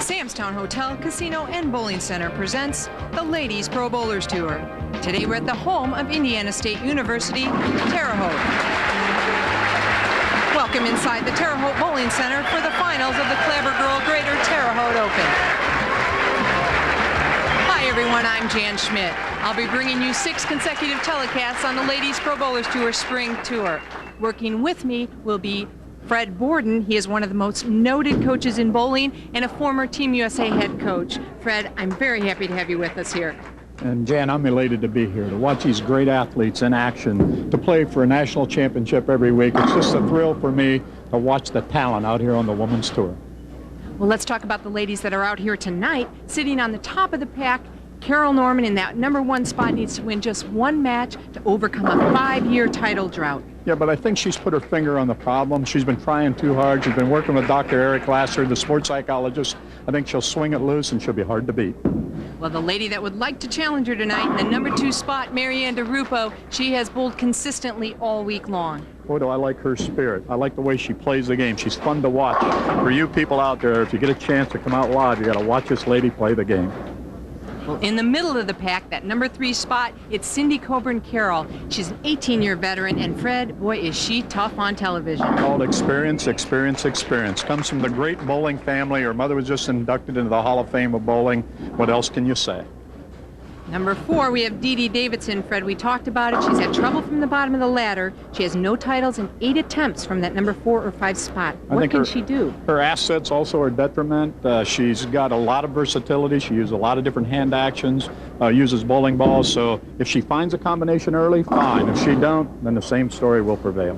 Samstown Hotel, Casino, and Bowling Center presents the Ladies Pro Bowlers Tour. Today we're at the home of Indiana State University, Terre Haute. Welcome inside the Terre Haute Bowling Center for the finals of the Clabber Girl Greater Terre Haute Open. Hi everyone, I'm Jan Schmidt. I'll be bringing you 6 consecutive telecasts on the Ladies Pro Bowlers Tour Spring Tour. Working with me will be Fred Borden. He is one of the most noted coaches in bowling and a former Team USA head coach. Fred, I'm very happy to have you with us here. And Jan, I'm elated to be here, to watch these great athletes in action, to play for a national championship every week. It's just a thrill for me to watch the talent out here on the Women's Tour. Well, let's talk about the ladies that are out here tonight. Sitting on the top of the pack, Carol Norman in that #1 spot needs to win just one match to overcome a 5-year title drought. Yeah, but I think she's put her finger on the problem. She's been trying too hard. She's been working with Dr. Eric Lasser, the sports psychologist. I think she'll swing it loose and she'll be hard to beat. Well, the lady that would like to challenge her tonight in the #2 spot, DeRupo, she has bowled consistently all week long. Boy, do I like her spirit. I like the way she plays the game. She's fun to watch. For you people out there, if you get a chance to come out live, you got to watch this lady play the game. Well, in the middle of the pack, that #3 spot, it's Cindy Coburn-Carroll. She's an 18-year veteran, and Fred, boy, is she tough on television. Called experience, experience, experience. Comes from the great bowling family. Her mother was just inducted into the Hall of Fame of bowling. What else can you say? #4, we have Davidson. Fred, we talked about it. She's had trouble from the bottom of the ladder. She has no titles and 8 attempts from that #4 or 5 spot. What can she do? Her assets also are detriment. She's got a lot of versatility. She uses a lot of different hand actions, uses bowling balls. So if she finds a combination early, fine. If she don't, then the same story will prevail.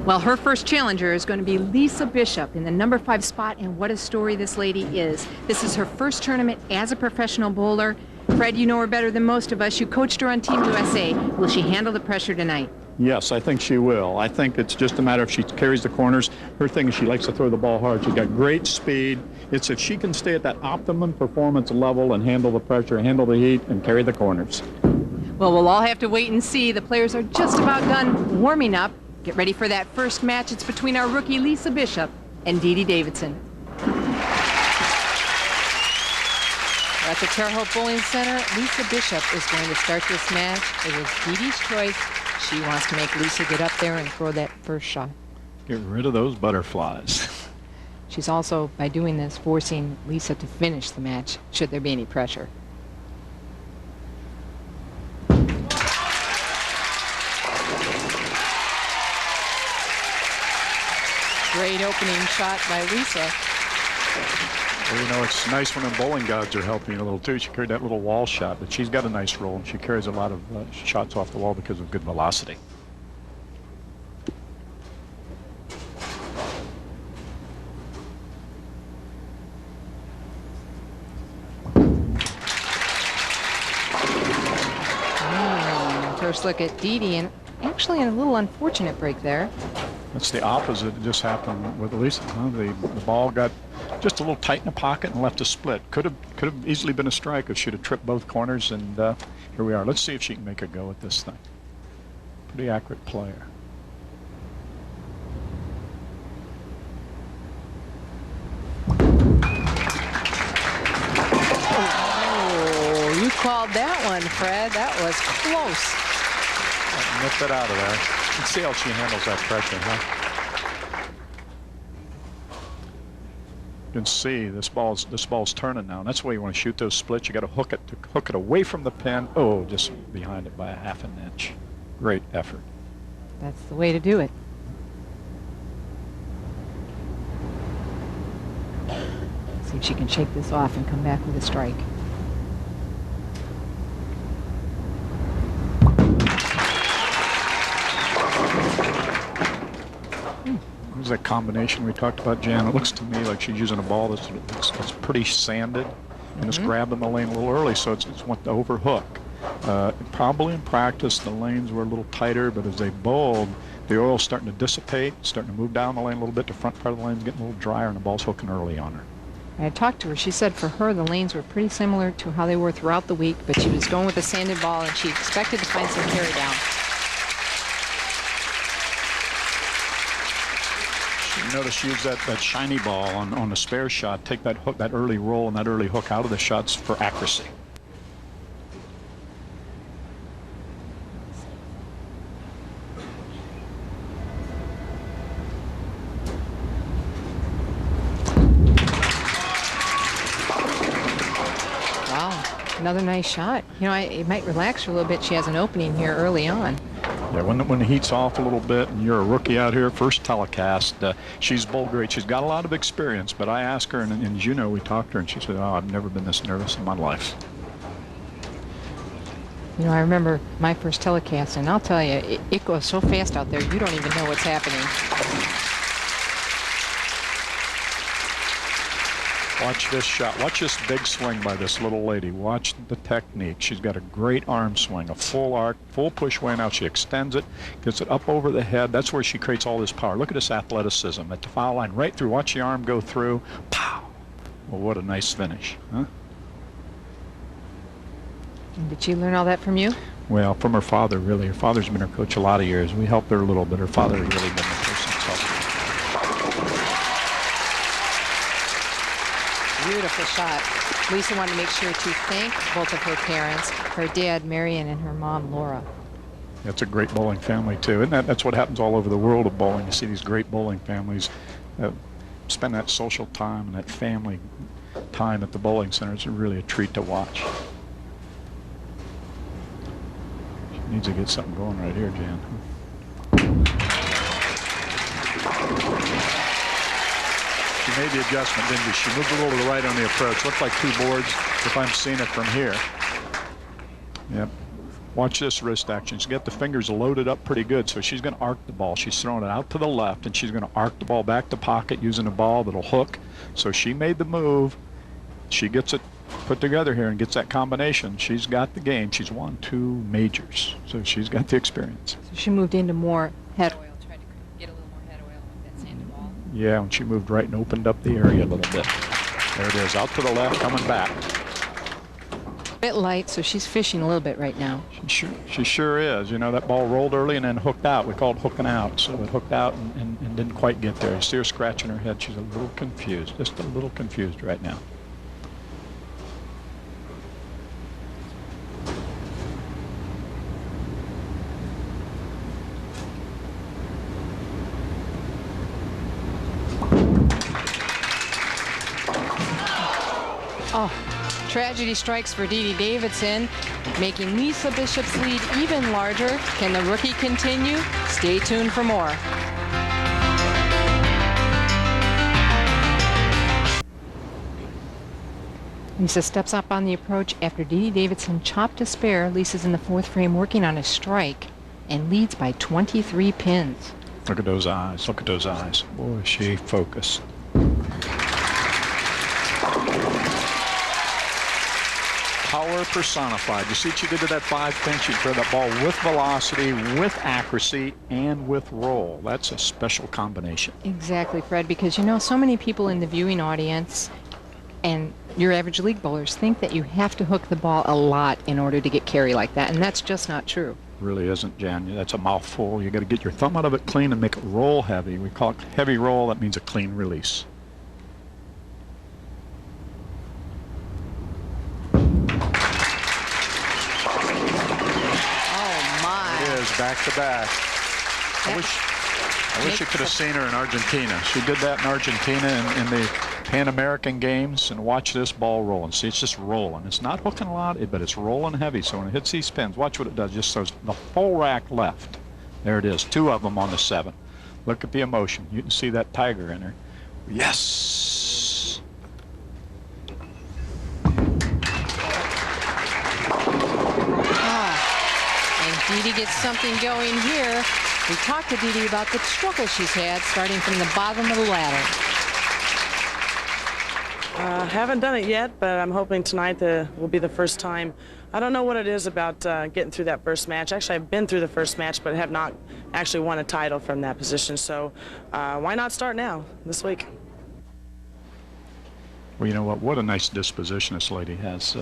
Well, her first challenger is going to be Lisa Bishop in the #5 spot, and what a story this lady is. This is her first tournament as a professional bowler. Fred, you know her better than most of us. You coached her on Team USA. Will she handle the pressure tonight? Yes, I think she will. I think it's just a matter if she carries the corners. Her thing is she likes to throw the ball hard. She's got great speed. It's if she can stay at that optimum performance level and handle the pressure, handle the heat, and carry the corners. Well, we'll all have to wait and see. The players are just about done warming up. Get ready for that first match. It's between our rookie Lisa Bishop and Davidson. At the Terre Haute Bowling Center, Lisa Bishop is going to start this match. It was Dee's choice. She wants to make Lisa get up there and throw that first shot. Get rid of those butterflies. She's also, by doing this, forcing Lisa to finish the match, should there be any pressure. Great opening shot by Lisa. Well, you know, it's nice when the bowling gods are helping a little too. She carried that little wall shot, but she's got a nice roll, and she carries a lot of shots off the wall because of good velocity. First look at Dee, and actually a little unfortunate break there. That's the opposite that just happened with Lisa. Huh? The ball got just a little tight in the pocket and left a split. Could have easily been a strike if she'd have tripped both corners, and here we are. Let's see if she can make a go at this thing. Pretty accurate player. Oh, you called that one, Fred. That was close. Nip it out of there. Let's see how she handles that pressure, huh? You can see this ball's turning now, and that's why you want to shoot those splits. You got to hook it away from the pin. Oh, just behind it by a ½ an inch. Great effort. That's the way to do it. See if she can shake this off and come back with a strike. There's that combination we talked about, Jan. It looks to me like she's using a ball that's pretty sanded, and it's grabbing the lane a little early, so it's want to overhook. Probably in practice the lanes were a little tighter, but as they bowled, the oil's starting to dissipate, starting to move down the lane a little bit. The front part of the lane's getting a little drier, and the ball's hooking early on her. I talked to her. She said for her the lanes were pretty similar to how they were throughout the week, but she was going with a sanded ball, and she expected to find some carry down. You notice she used that shiny ball on the spare shot. Take that hook, that early roll and that early hook out of the shots for accuracy. Another nice shot. You know, it might relax her a little bit. She has an opening here early on. Yeah, when the heat's off a little bit and you're a rookie out here, first telecast, she's bowled great. She's got a lot of experience, but I asked her, and as you know, we talked to her, and she said, oh, I've never been this nervous in my life. You know, I remember my first telecast, and I'll tell you, it goes so fast out there, you don't even know what's happening. Watch this shot. Watch this big swing by this little lady. Watch the technique. She's got a great arm swing, a full arc, full push way out. She extends it, gets it up over the head. That's where she creates all this power. Look at this athleticism at the foul line, right through. Watch the arm go through. Pow! Well, what a nice finish, huh? And did she learn all that from you? Well, from her father, really. Her father's been her coach a lot of years. We helped her a little bit. Her father has really been the person himself. Beautiful shot. Lisa wanted to make sure to thank both of her parents, her dad, Marion, and her mom, Laura. That's a great bowling family, too. And that's what happens all over the world of bowling. You see these great bowling families spend that social time and that family time at the bowling center. It's really a treat to watch. She needs to get something going right here, Jan. She made the adjustment, didn't she? She moved a little to the right on the approach. Looked like two boards if I'm seeing it from here. Yep. Watch this wrist action. She's got the fingers loaded up pretty good, so she's going to arc the ball. She's throwing it out to the left, and she's going to arc the ball back to pocket using a ball that'll hook. So she made the move. She gets it put together here and gets that combination. She's got the game. She's won 2 majors, so she's got the experience. So she moved into more head oil, tried to get a little more head oil with that sanded ball. Yeah, and she moved right and opened up the area a little bit. There it is, out to the left, coming back. A bit light, so she's fishing a little bit right now. She sure is. You know, that ball rolled early and then hooked out. We call it hooking out. So it hooked out and didn't quite get there. You see her scratching her head. She's a little confused, just a little confused right now. Oh, tragedy strikes for Dee Dee Davidson, making Lisa Bishop's lead even larger. Can the rookie continue? Stay tuned for more. Lisa steps up on the approach after Dee Dee Davidson chopped a spare. Lisa's in the 4th frame working on a strike and leads by 23 pins. Look at those eyes. Look at those eyes. Boy, is she focused. Power personified. You see what she did to that 5-pin? She threw that ball with velocity, with accuracy, and with roll. That's a special combination. Exactly, Fred, because you know, so many people in the viewing audience and your average league bowlers think that you have to hook the ball a lot in order to get carry like that, and that's just not true. Really isn't, Jan. That's a mouthful. You got to get your thumb out of it clean and make it roll heavy. We call it heavy roll. That means a clean release. Back to back. I wish you could have seen her in Argentina. She did that in Argentina in the Pan American Games, and watch this ball rolling. See, it's just rolling. It's not hooking a lot, but it's rolling heavy. So when it hits these spins, watch what it does. Just throws the full rack left. There it is. 2 of them on the 7. Look at the emotion. You can see that tiger in her. Yes. Dee Dee gets something going here. We talked to Dee Dee about the struggle she's had starting from the bottom of the ladder. Haven't done it yet, but I'm hoping tonight will be the first time. I don't know what it is about getting through that first match. Actually, I've been through the first match, but have not actually won a title from that position. So why not start now, this week? Well, you know what a nice disposition this lady has.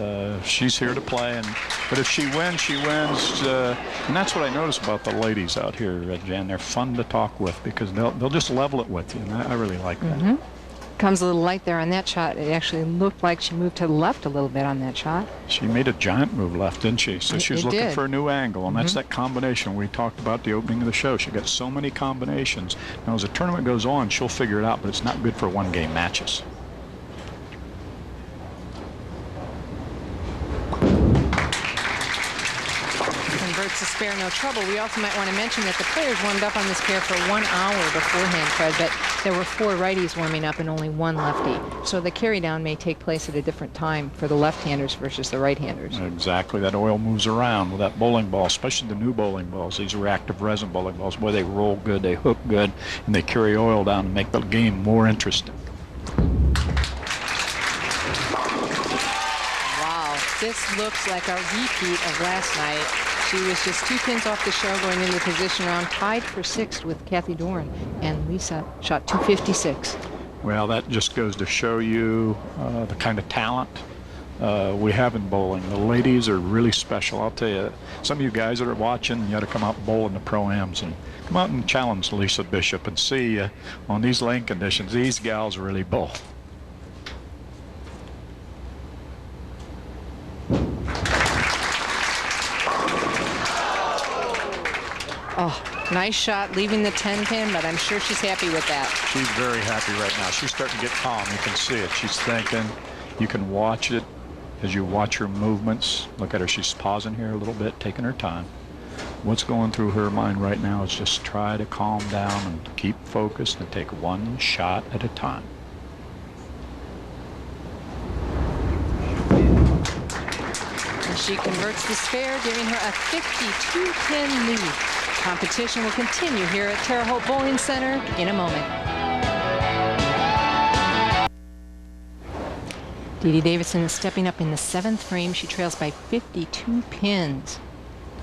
She's here to play, but if she wins, she wins. And that's what I notice about the ladies out here, Jan. They're fun to talk with because they'll just level it with you, and I really like that. Comes a little light there on that shot. It actually looked like she moved to the left a little bit on that shot. She made a giant move left, didn't she? So she was looking for a new angle, and that's that combination we talked about at the opening of the show. She got so many combinations. Now, as the tournament goes on, she'll figure it out, but it's not good for one-game matches. Converts the spare, no trouble. We also might want to mention that the players warmed up on this pair for 1 hour beforehand, Fred, but there were 4 righties warming up and only 1 lefty. So the carry down may take place at a different time for the left-handers versus the right-handers. Exactly. That oil moves around with that bowling ball, especially the new bowling balls. These reactive resin bowling balls, boy, they roll good, they hook good, and they carry oil down to make the game more interesting. Wow, this looks like a repeat of last night. She was just 2 pins off the show going into the position round, tied for 6th with Kathy Doran, and Lisa shot 256. Well, that just goes to show you the kind of talent we have in bowling. The ladies are really special. I'll tell you, some of you guys that are watching, you ought to come out and bowl in the Pro-Ams and come out and challenge Lisa Bishop and see on these lane conditions, these gals really bowl. Oh, nice shot leaving the 10 pin, but I'm sure she's happy with that. She's very happy right now. She's starting to get calm. You can see it. She's thinking. You can watch it as you watch her movements. Look at her. She's pausing here a little bit, taking her time. What's going through her mind right now is just try to calm down and keep focused and take 1 shot at a time. And she converts the spare, giving her a 52-pin lead. Competition will continue here at Terre Haute Bowling Center in a moment. Dee Davidson is stepping up in the 7th frame. She trails by 52 pins.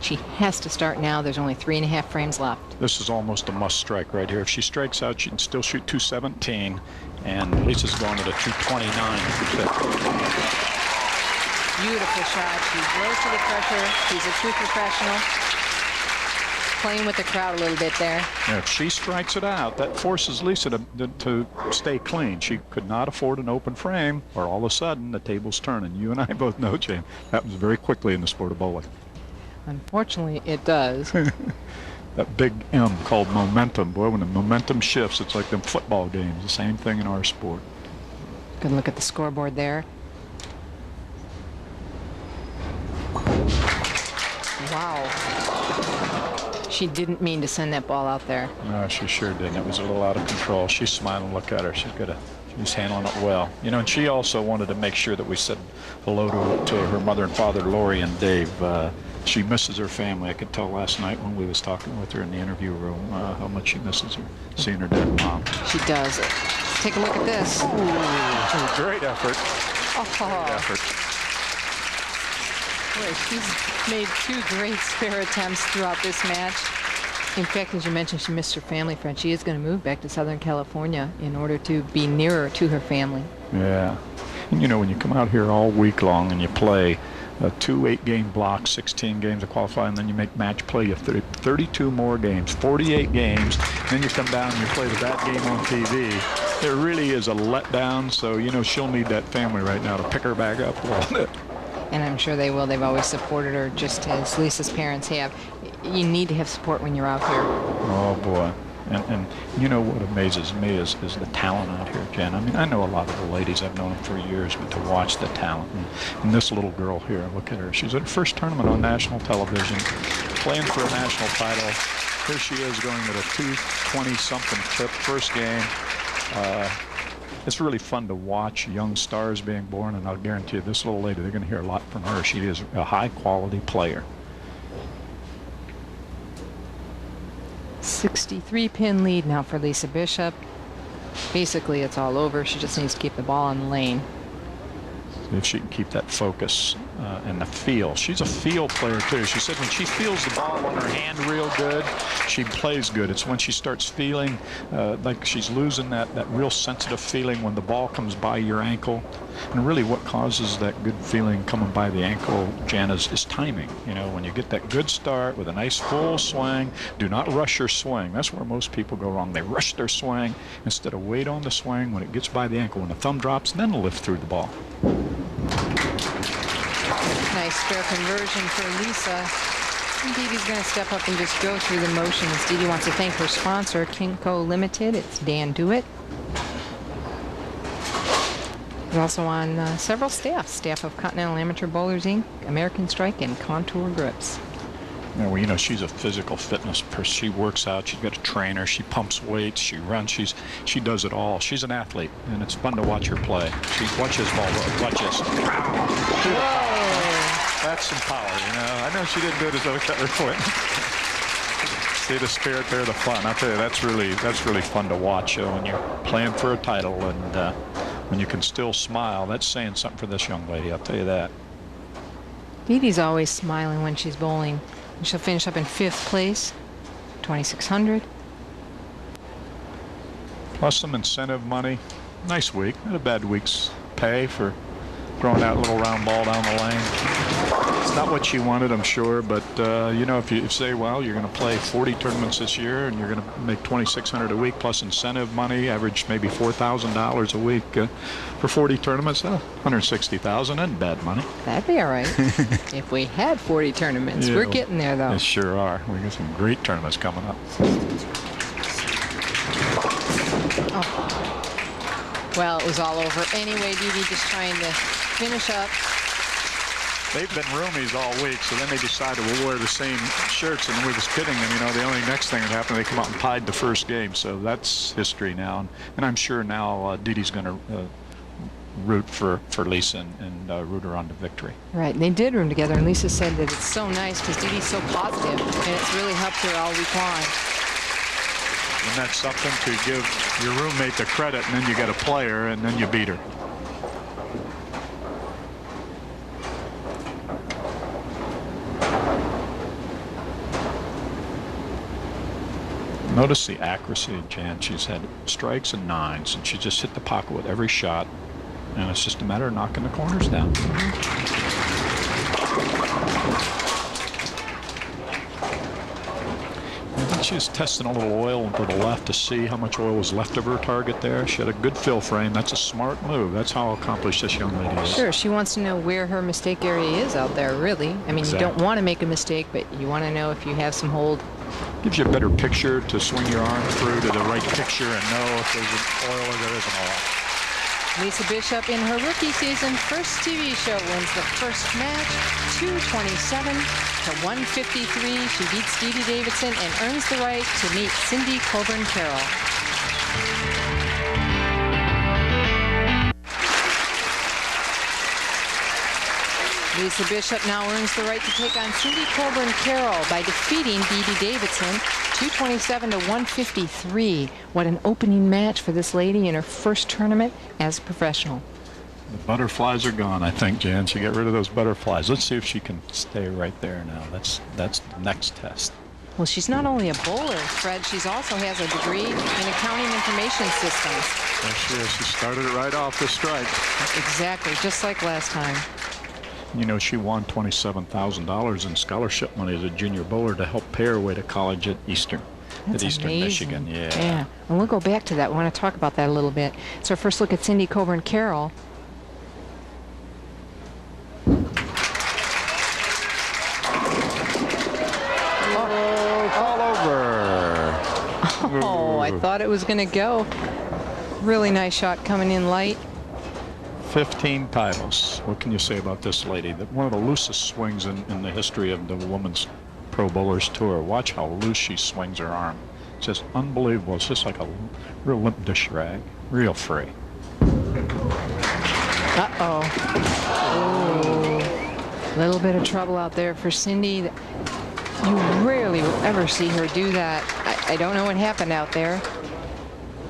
She has to start now. There's only 3.5 frames left. This is almost a must strike right here. If she strikes out, she can still shoot 217, and Lisa's going at a 229. Beautiful shot. She rose to the pressure. She's a true professional. Playing with the crowd a little bit there. Now, if she strikes it out, that forces Lisa to stay clean. She could not afford an open frame, or all of a sudden the table's turning. You and I both know, Jane, happens very quickly in the sport of bowling. Unfortunately, it does. That big M called momentum. Boy, when the momentum shifts, it's like them football games. The same thing in our sport. Good look at the scoreboard there. Wow. She didn't mean to send that ball out there. No, she sure didn't. It was a little out of control. She's smiling. Look at her. She's handling it well. You know, and she also wanted to make sure that we said hello to her mother and father, Lori and Dave. She misses her family. I could tell last night when we was talking with her in the interview room how much she misses her, seeing her dad and mom. She does. Take a look at this. Ooh, great effort. Oh. Great effort. Boy, she's made 2 great spare attempts throughout this match. In fact, as you mentioned, she missed her family friend. She is going to move back to Southern California in order to be nearer to her family. Yeah. And you know, when you come out here all week long and you play 2 8-game blocks, 16 games to qualify, and then you make match play, you have 32 more games, 48 games, then you come down and you play that game on TV. It really is a letdown, so, you know, she'll need that family right now to pick her back up a little bit. And I'm sure they will. They've always supported her, just as Lisa's parents have. You need to have support when you're out here. Oh, boy. And you know what amazes me is the talent out here, Jen. I mean, I know a lot of the ladies. I've known them for years, but to watch the talent. And this little girl here, look at her. She's at her first tournament on national television, playing for a national title. Here she is going at a 220-something clip, first game. It's really fun to watch young stars being born, and I'll guarantee you this little lady, they're going to hear a lot from her. She is a high-quality player. 63-pin lead now for Lisa Bishop. Basically, it's all over. She just needs to keep the ball in the lane. See if she can keep that focus and the feel. She's a feel player too. She said when she feels the ball on her hand real good, she plays good. It's when she starts feeling like she's losing that real sensitive feeling when the ball comes by your ankle. And really what causes that good feeling coming by the ankle, Jan, is timing. You know, when you get that good start with a nice full swing, do not rush your swing. That's where most people go wrong. They rush their swing instead of wait on the swing when it gets by the ankle. When the thumb drops, then lift through the ball. Nice spare conversion for Lisa. Dee Dee's going to step up and just go through the motions. Dee Dee wants to thank her sponsor, Kinco Limited. It's Dan Dewitt. He's also on several staffs. Staff of Continental Amateur Bowlers, Inc., American Strike, and Contour Grips. Yeah, well, you know, she's a physical fitness person. She works out. She's got a trainer. She pumps weights. She runs. She does it all. She's an athlete, and it's fun to watch her play. Watch this ball. Watch this. That's some power, you know. I know she didn't do it as though it got her foot. See the spirit there, the fun. I'll tell you, that's really fun to watch when you're playing for a title, and when you can still smile. That's saying something for this young lady. I'll tell you that. Dee Dee's always smiling when she's bowling. She'll finish up in 5th place, 2,600. Plus some incentive money. Nice week. Not a bad week's pay for throwing that little round ball down the lane. It's not what she wanted, I'm sure, but you know, if you say, well, you're going to play 40 tournaments this year and you're going to make $2,600 a week plus incentive money, average maybe $4,000 a week for 40 tournaments, $160,000 isn't bad money. That'd be all right. If we had 40 tournaments. Yeah, we're getting there, though. They sure are. We got some great tournaments coming up. Oh. Well, it was all over. Anyway, Dee Dee just trying to finish up. They've been roomies all week, so then they decided we'll wear the same shirts, and we was kidding them. You know, the only next thing that happened, they come out and tied the first game, so that's history now. And I'm sure now Dee Dee's going to root for Lisa and root her on to victory. Right, and they did room together, and Lisa said that it's so nice because Dee Dee's so positive, and it's really helped her all week long. And that's something to give your roommate the credit, and then you get a player, and then you beat her. Notice the accuracy of Jan. She's had strikes and nines, and she just hit the pocket with every shot, and it's just a matter of knocking the corners down. I think she was testing a little oil to the left to see how much oil was left of her target there. She had a good fill frame. That's a smart move. That's how accomplished this young lady is. Sure, she wants to know where her mistake area is out there, really. I mean, Exactly. You don't want to make a mistake, but you want to know if you have some hold. Gives you a better picture to swing your arm through to the right picture and know if there's an oil or there isn't oil. Lisa Bishop, in her rookie season, first TV show, wins the first match, 227 to 153. She beats Dee Dee Davidson and earns the right to meet Cindy Coburn-Carroll. Lisa Bishop now earns the right to take on Cindy Coburn-Carroll by defeating Dee Dee Davidson 227 to 153. What an opening match for this lady in her first tournament as a professional. The butterflies are gone, I think, Jan. She got rid of those butterflies. Let's see if she can stay right there now. That's the next test. Well, she's not only a bowler, Fred, she also has a degree in accounting information systems. There she is. She started it right off the strike. Exactly, just like last time. You know, she won $27,000 in scholarship money as a junior bowler to help pay her way to college at Eastern. That's at Eastern amazing. Michigan, yeah. Yeah, and we'll go back to that. We want to talk about that a little bit. It's our first look at Cindy Coburn-Carroll. All over. Oh, I thought it was going to go. Really nice shot coming in light. 15 titles. What can you say about this lady? One of the loosest swings in the history of the Women's Pro Bowlers Tour. Watch how loose she swings her arm. It's just unbelievable. It's just like a real limp dish rag. Real free. Uh-oh. A little bit of trouble out there for Cindy. You rarely will ever see her do that. I don't know what happened out there.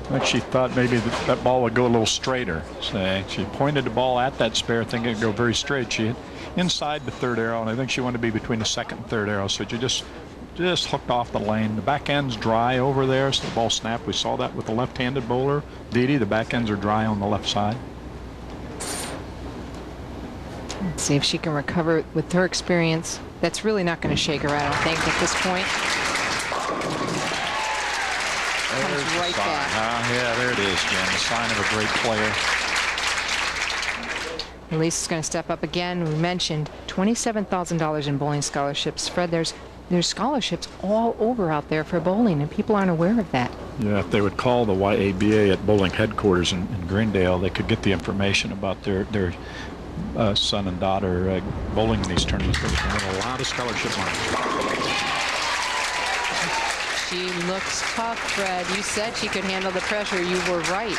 I think she thought maybe that ball would go a little straighter. So she pointed the ball at that spare, thinking it'd go very straight. She hit inside the third arrow, and I think she wanted to be between the second and third arrow. So she just hooked off the lane. The back end's dry over there, so the ball snapped. We saw that with the left-handed bowler, Didi. The back ends are dry on the left side. Let's see if she can recover with her experience. That's really not going to shake her, I don't think, at this point. Comes right back. Yeah, there it is, Jen. The sign of a great player. Elise is going to step up again. We mentioned $27,000 in bowling scholarships. Fred, there's scholarships all over out there for bowling, and people aren't aware of that. Yeah, if they would call the YABA at bowling headquarters in Greendale, they could get the information about their son and daughter bowling in these tournaments. They can win a lot of scholarship money. She looks tough, Fred. You said she could handle the pressure. You were right.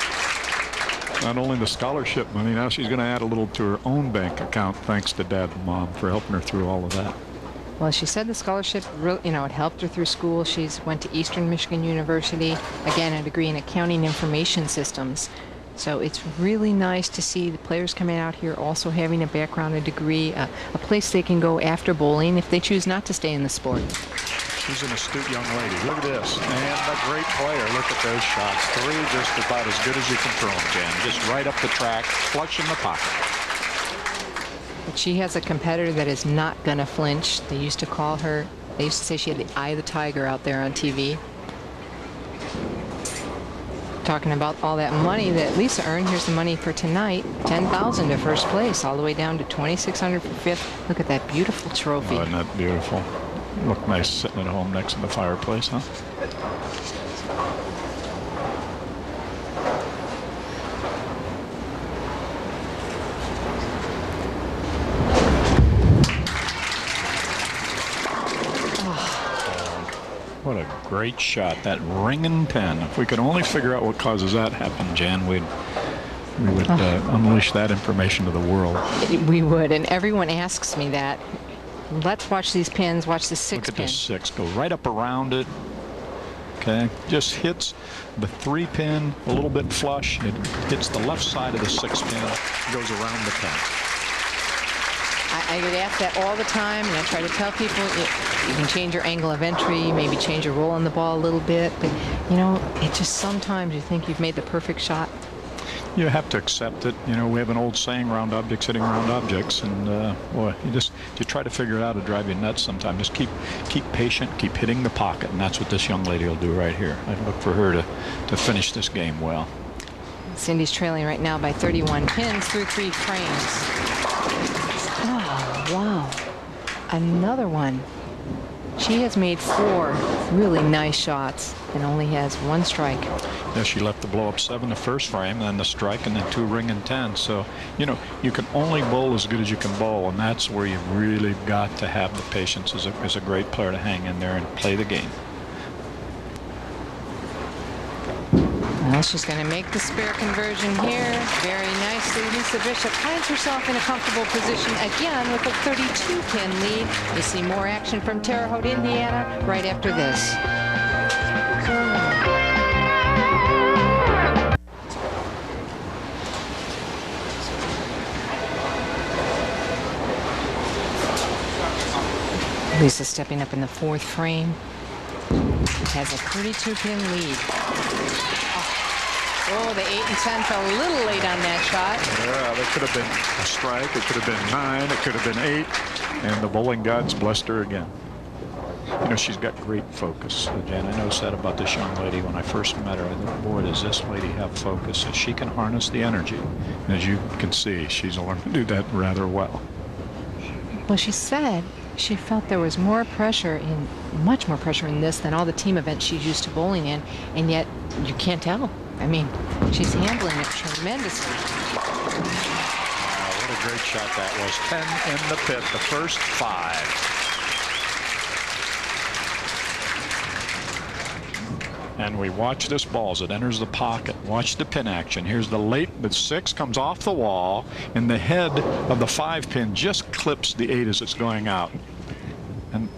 Not only the scholarship money, now she's going to add a little to her own bank account, thanks to Dad and Mom for helping her through all of that. Well, she said the scholarship, it helped her through school. She's went to Eastern Michigan University, again, a degree in accounting information systems. So it's really nice to see the players coming out here also having a background, a degree, a place they can go after bowling if they choose not to stay in the sport. She's an astute young lady. Look at this. And a great player. Look at those shots. Three just about as good as you can throw them, Jen. Just right up the track, flush in the pocket. But she has a competitor that is not going to flinch. They used to call her, they used to say she had the eye of the tiger out there on TV. Talking about all that money that Lisa earned, here's the money for tonight. $10,000 to first place, all the way down to $2,600 for fifth. Look at that beautiful trophy. Oh, isn't that beautiful? Look nice sitting at home next to the fireplace, huh? What a great shot. That ringing 10. If we could only figure out what causes that happen, Jan, we would unleash that information to the world. We would, and everyone asks me that. Let's watch these pins. Watch the 6 Look at pin. the 6. Go right up around it. Okay. Just hits the 3 pin a little bit flush. It hits the left side of the 6 pin. Goes around the pin. I get asked that all the time, and I try to tell people you can change your angle of entry, maybe change your roll on the ball a little bit, but it just sometimes you think you've made the perfect shot. You have to accept it. We have an old saying, round objects hitting round objects, and boy, you try to figure it out, it'll drive you nuts sometimes. Just keep patient, keep hitting the pocket, and that's what this young lady will do right here. I look for her to finish this game well. Cindy's trailing right now by 31 pins through 3 frames. Oh, wow. Another one. She has made 4 really nice shots and only has 1 strike. Yeah, she left the blow up 7 the first frame, then the strike, and then 2 ring and 10. So, you can only bowl as good as you can bowl, and that's where you've really got to have the patience as a great player to hang in there and play the game. Well, she's going to make the spare conversion here very nicely. Lisa Bishop finds herself in a comfortable position again with a 32-pin lead. You see more action from Terre Haute, Indiana, right after this. Lisa stepping up in the 4th frame. Has a 32-pin lead. Oh, the 8 and 10 fell a little late on that shot. Yeah, that could have been a strike. It could have been 9. It could have been 8. And the bowling gods blessed her again. She's got great focus. Jan, I noticed that about this young lady when I first met her. I thought, boy, does this lady have focus. And she can harness the energy. And as you can see, she's learned to do that rather well. Well, she said she felt there was much more pressure in this than all the team events she's used to bowling in, and yet you can't tell. I mean, she's handling it tremendously. Wow, what a great shot that was. 10 in the pit, the first 5. And we watch this ball as it enters the pocket. Watch the pin action. Here's the 6 comes off the wall, and the head of the 5 pin just clips the 8 as it's going out. And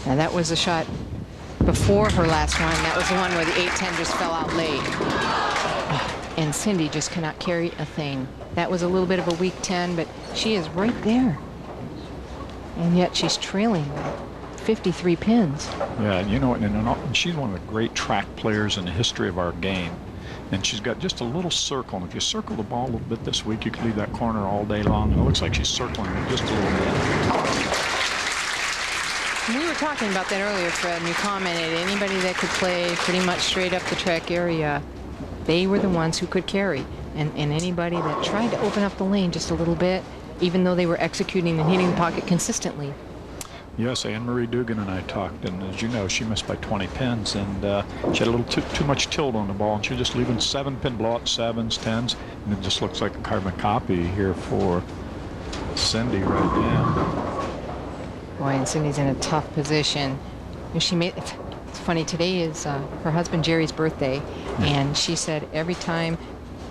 now that was a shot before her last one. That was the one where the 8-10 just fell out late. And Cindy just cannot carry a thing. That was a little bit of a weak 10, but she is right there. And yet she's trailing 53 pins. Yeah, you know, and she's one of the great track players in the history of our game. And she's got just a little circle. And if you circle the ball a little bit this week, you could leave that corner all day long. And it looks like she's circling it just a little bit. We were talking about that earlier, Fred, and you commented anybody that could play pretty much straight up the track area, they were the ones who could carry. And anybody that tried to open up the lane just a little bit, even though they were executing and hitting the pocket consistently. Yes, Anne-Marie Dugan and I talked, and as you know, she missed by 20 pins, and she had a little too much tilt on the ball, and she was just leaving 7-pin blowouts, 7s, 10s, and it just looks like a carbon copy here for Cindy right now. Boy, and Cindy's in a tough position. She made. It's funny, today is her husband Jerry's birthday, and she said every time,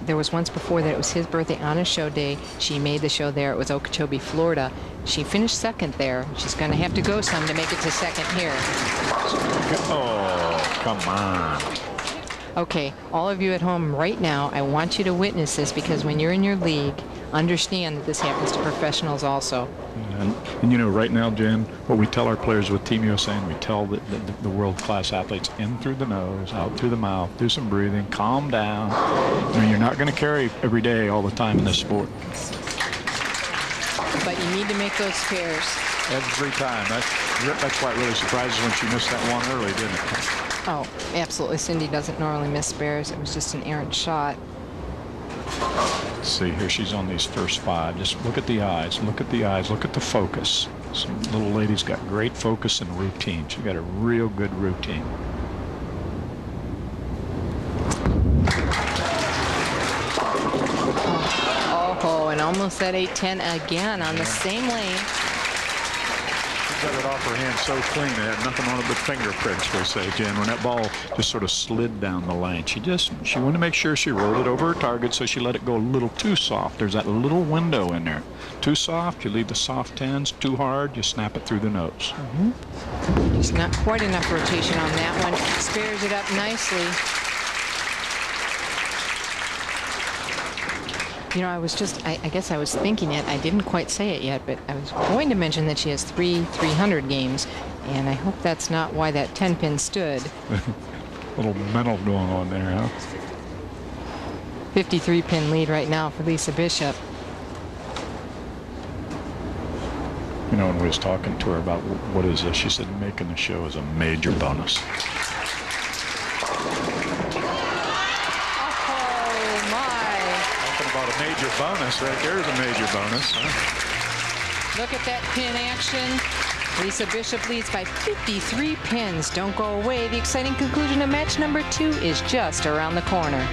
there was once before that it was his birthday on a show day, she made the show there. It was Okeechobee, Florida. She finished second there. She's going to have to go some to make it to second here. Oh, come on. Okay, all of you at home right now, I want you to witness this, because when you're in your league, understand that this happens to professionals also. And you know, right now, Jen, what we tell our players with Team USA, and we tell the world-class athletes, in through the nose, out through the mouth, do some breathing, calm down. I mean, you're not going to carry every day all the time in this sport. But you need to make those spares. Every time. That's why it really surprises when she missed that one early, didn't it? Oh, absolutely. Cindy doesn't normally miss spares. It was just an errant shot. Let's see, here she's on these first 5. Just look at the eyes, look at the eyes, look at the focus. Some little lady's got great focus and routine. She's got a real good routine. Oh, and almost that 8-10 again on the same lane. Got it off her hand so clean, it had nothing on it but fingerprints, we'll say, Jen. When that ball just sort of slid down the lane, she wanted to make sure she rolled it over her target, so she let it go a little too soft. There's that little window in there. Too soft, you leave the soft 10s. Too hard, you snap it through the nose. Just not quite enough rotation on that one. Spares it up nicely. You know, I guess I was thinking it. I didn't quite say it yet, but I was going to mention that she has 300 games, and I hope that's not why that 10-pin stood. A little mental going on there, huh? 53-pin lead right now for Lisa Bishop. You know, when we was talking to her about what is this, she said making the show is a major bonus. About a major bonus right there's a major bonus, huh? Look at that pin action. Lisa Bishop leads by 53 pins. Don't go away. The exciting conclusion of match number 2 is just around the corner.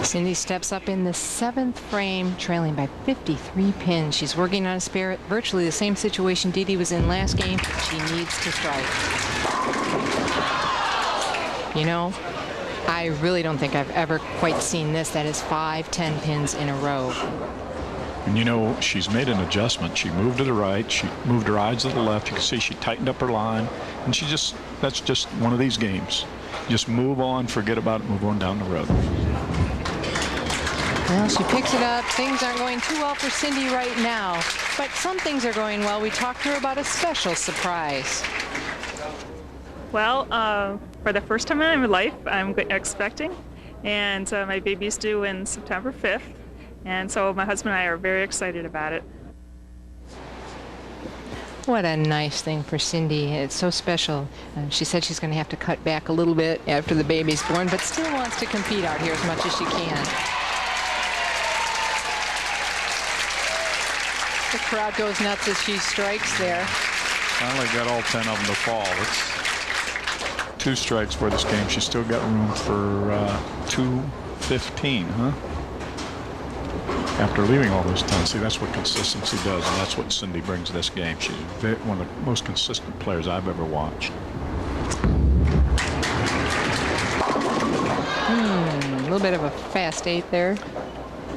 Cindy steps up in the 7th frame, trailing by 53 pins. She's working on a spare, virtually the same situation Dee Dee was in last game. She needs to strike. You know, I really don't think I've ever quite seen this. That is 5 10 pins in a row. And you know, she's made an adjustment. She moved to the right. She moved her eyes to the left. You can see she tightened up her line. And that's just one of these games. Just move on, forget about it, move on down the road. Well, she picks it up. Things aren't going too well for Cindy right now, but some things are going well. We talked to her about a special surprise. Well, for the first time in my life, I'm expecting, and my baby's due in September 5th, and so my husband and I are very excited about it. What a nice thing for Cindy. It's so special. She said she's going to have to cut back a little bit after the baby's born, but still wants to compete out here as much as she can. The crowd goes nuts as she strikes there. Finally got all 10 of them to fall. It's 2 strikes for this game. She's still got room for 215, huh? After leaving all those 10. See, that's what consistency does, and that's what Cindy brings to this game. She's one of the most consistent players I've ever watched. A little bit of a fast 8 there.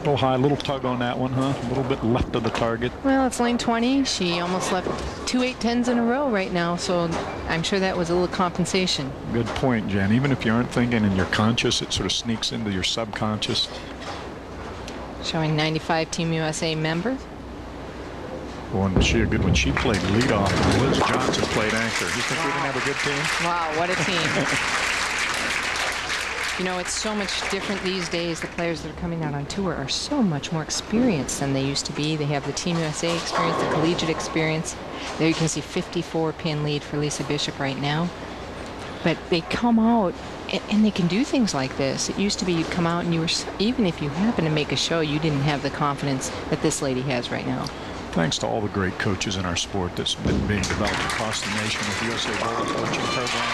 little high, a little tug on that one, huh? A little bit left of the target. Well, it's lane 20. She almost left 2 8-10s in a row right now, so I'm sure that was a little compensation. Good point, Jan. Even if you aren't thinking and you're conscious, it sort of sneaks into your subconscious. Showing 95 Team USA member. Wasn't she a good one? She played leadoff, and Liz Johnson played anchor. You think we can have a good team? Wow, what a team. You know, it's so much different these days. The players that are coming out on tour are so much more experienced than they used to be. They have the Team USA experience, the collegiate experience. There you can see 54-pin lead for Lisa Bishop right now. But they come out, and they can do things like this. It used to be you'd come out and you were, even if you happen to make a show, you didn't have the confidence that this lady has right now. Thanks to all the great coaches in our sport that's been being developed across the nation with the USA Bowling Coaching Program.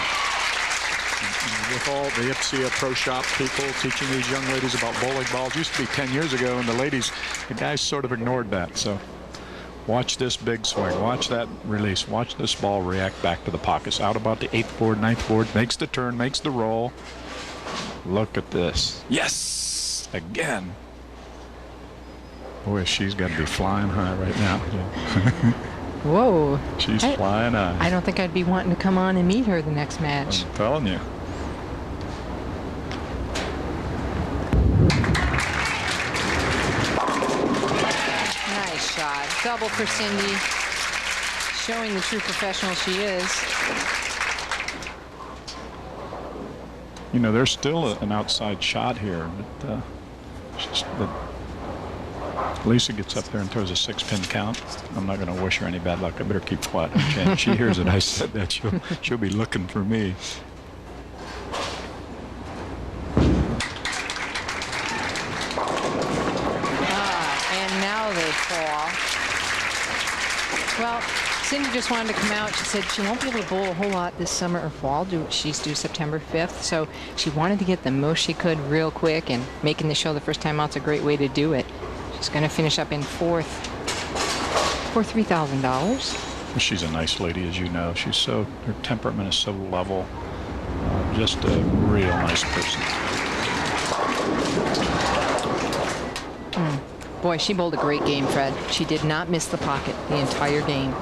And with all the IPSIA Pro Shop people teaching these young ladies about bowling balls. Used to be 10 years ago, and the guys sort of ignored that. So watch this big swing. Watch that release. Watch this ball react back to the pockets. Out about the 8th board, 9th board. Makes the turn, makes the roll. Look at this. Yes! Again. Boy, she's got to be flying high right now. Whoa. She's flying high. I don't think I'd be wanting to come on and meet her the next match. I'm telling you. Nice shot. Double for Cindy. Showing the true professional she is. You know, there's still an outside shot here, but Lisa gets up there and throws a 6-pin count. I'm not going to wish her any bad luck. I better keep quiet. She hears that I said that. She'll be looking for me. And now they fall. Well, Cindy just wanted to come out. She said she won't be able to bowl a whole lot this summer or fall. She's due September 5th, so she wanted to get the most she could real quick, and making the show the first time out's a great way to do it. She's going to finish up in 4th for $3,000. She's a nice lady, as you know. Her temperament is so level. Just a real nice person. Boy, she bowled a great game, Fred. She did not miss the pocket the entire game.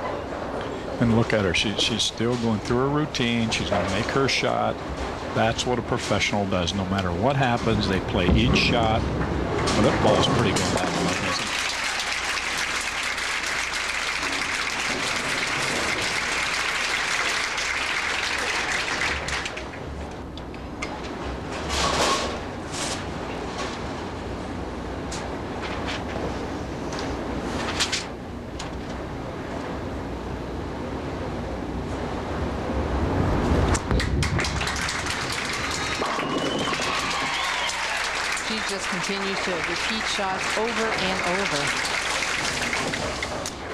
And look at her. She's still going through her routine. She's going to make her shot. That's what a professional does. No matter what happens, they play each shot. Well, that ball's pretty good that way, isn't it? Just continues to repeat shots over and over.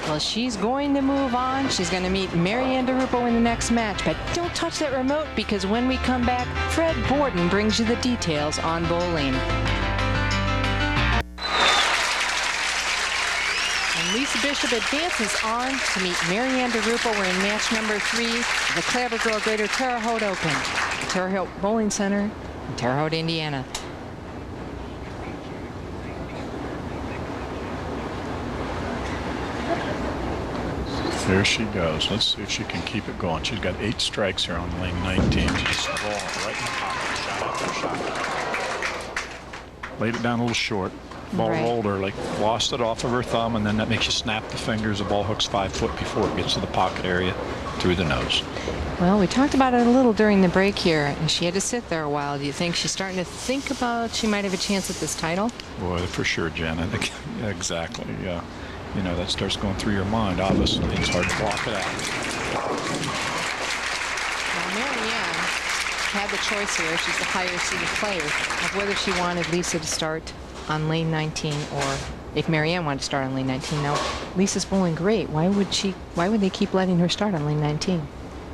Well, she's going to move on. She's going to meet Marianne DeRupo in the next match. But don't touch that remote, because when we come back, Fred Borden brings you the details on bowling. And Lisa Bishop advances on to meet Marianne DeRupo. We're in match number 3 of the Clabber Girl Greater Terre Haute Open, the Terre Haute Bowling Center in Terre Haute, Indiana. There she goes. Let's see if she can keep it going. She's got 8 strikes here on lane 19. She's rolling right in the pocket, shot after shot. Laid it down a little short. Ball rolled early. Lost it off of her thumb, and then that makes you snap the fingers. The ball hooks 5 foot before it gets to the pocket area through the nose. Well, we talked about it a little during the break here, and she had to sit there a while. Do you think she's starting to think about she might have a chance at this title? Boy, for sure, Jen. I think exactly, yeah. You know, that starts going through your mind. Obviously, it's hard to block it out. Now, Marianne had the choice here. She's the higher seeded player of whether she wanted Lisa to start on lane 19, or if Marianne wanted to start on lane 19. Now, Lisa's bowling great. Why would they keep letting her start on lane 19?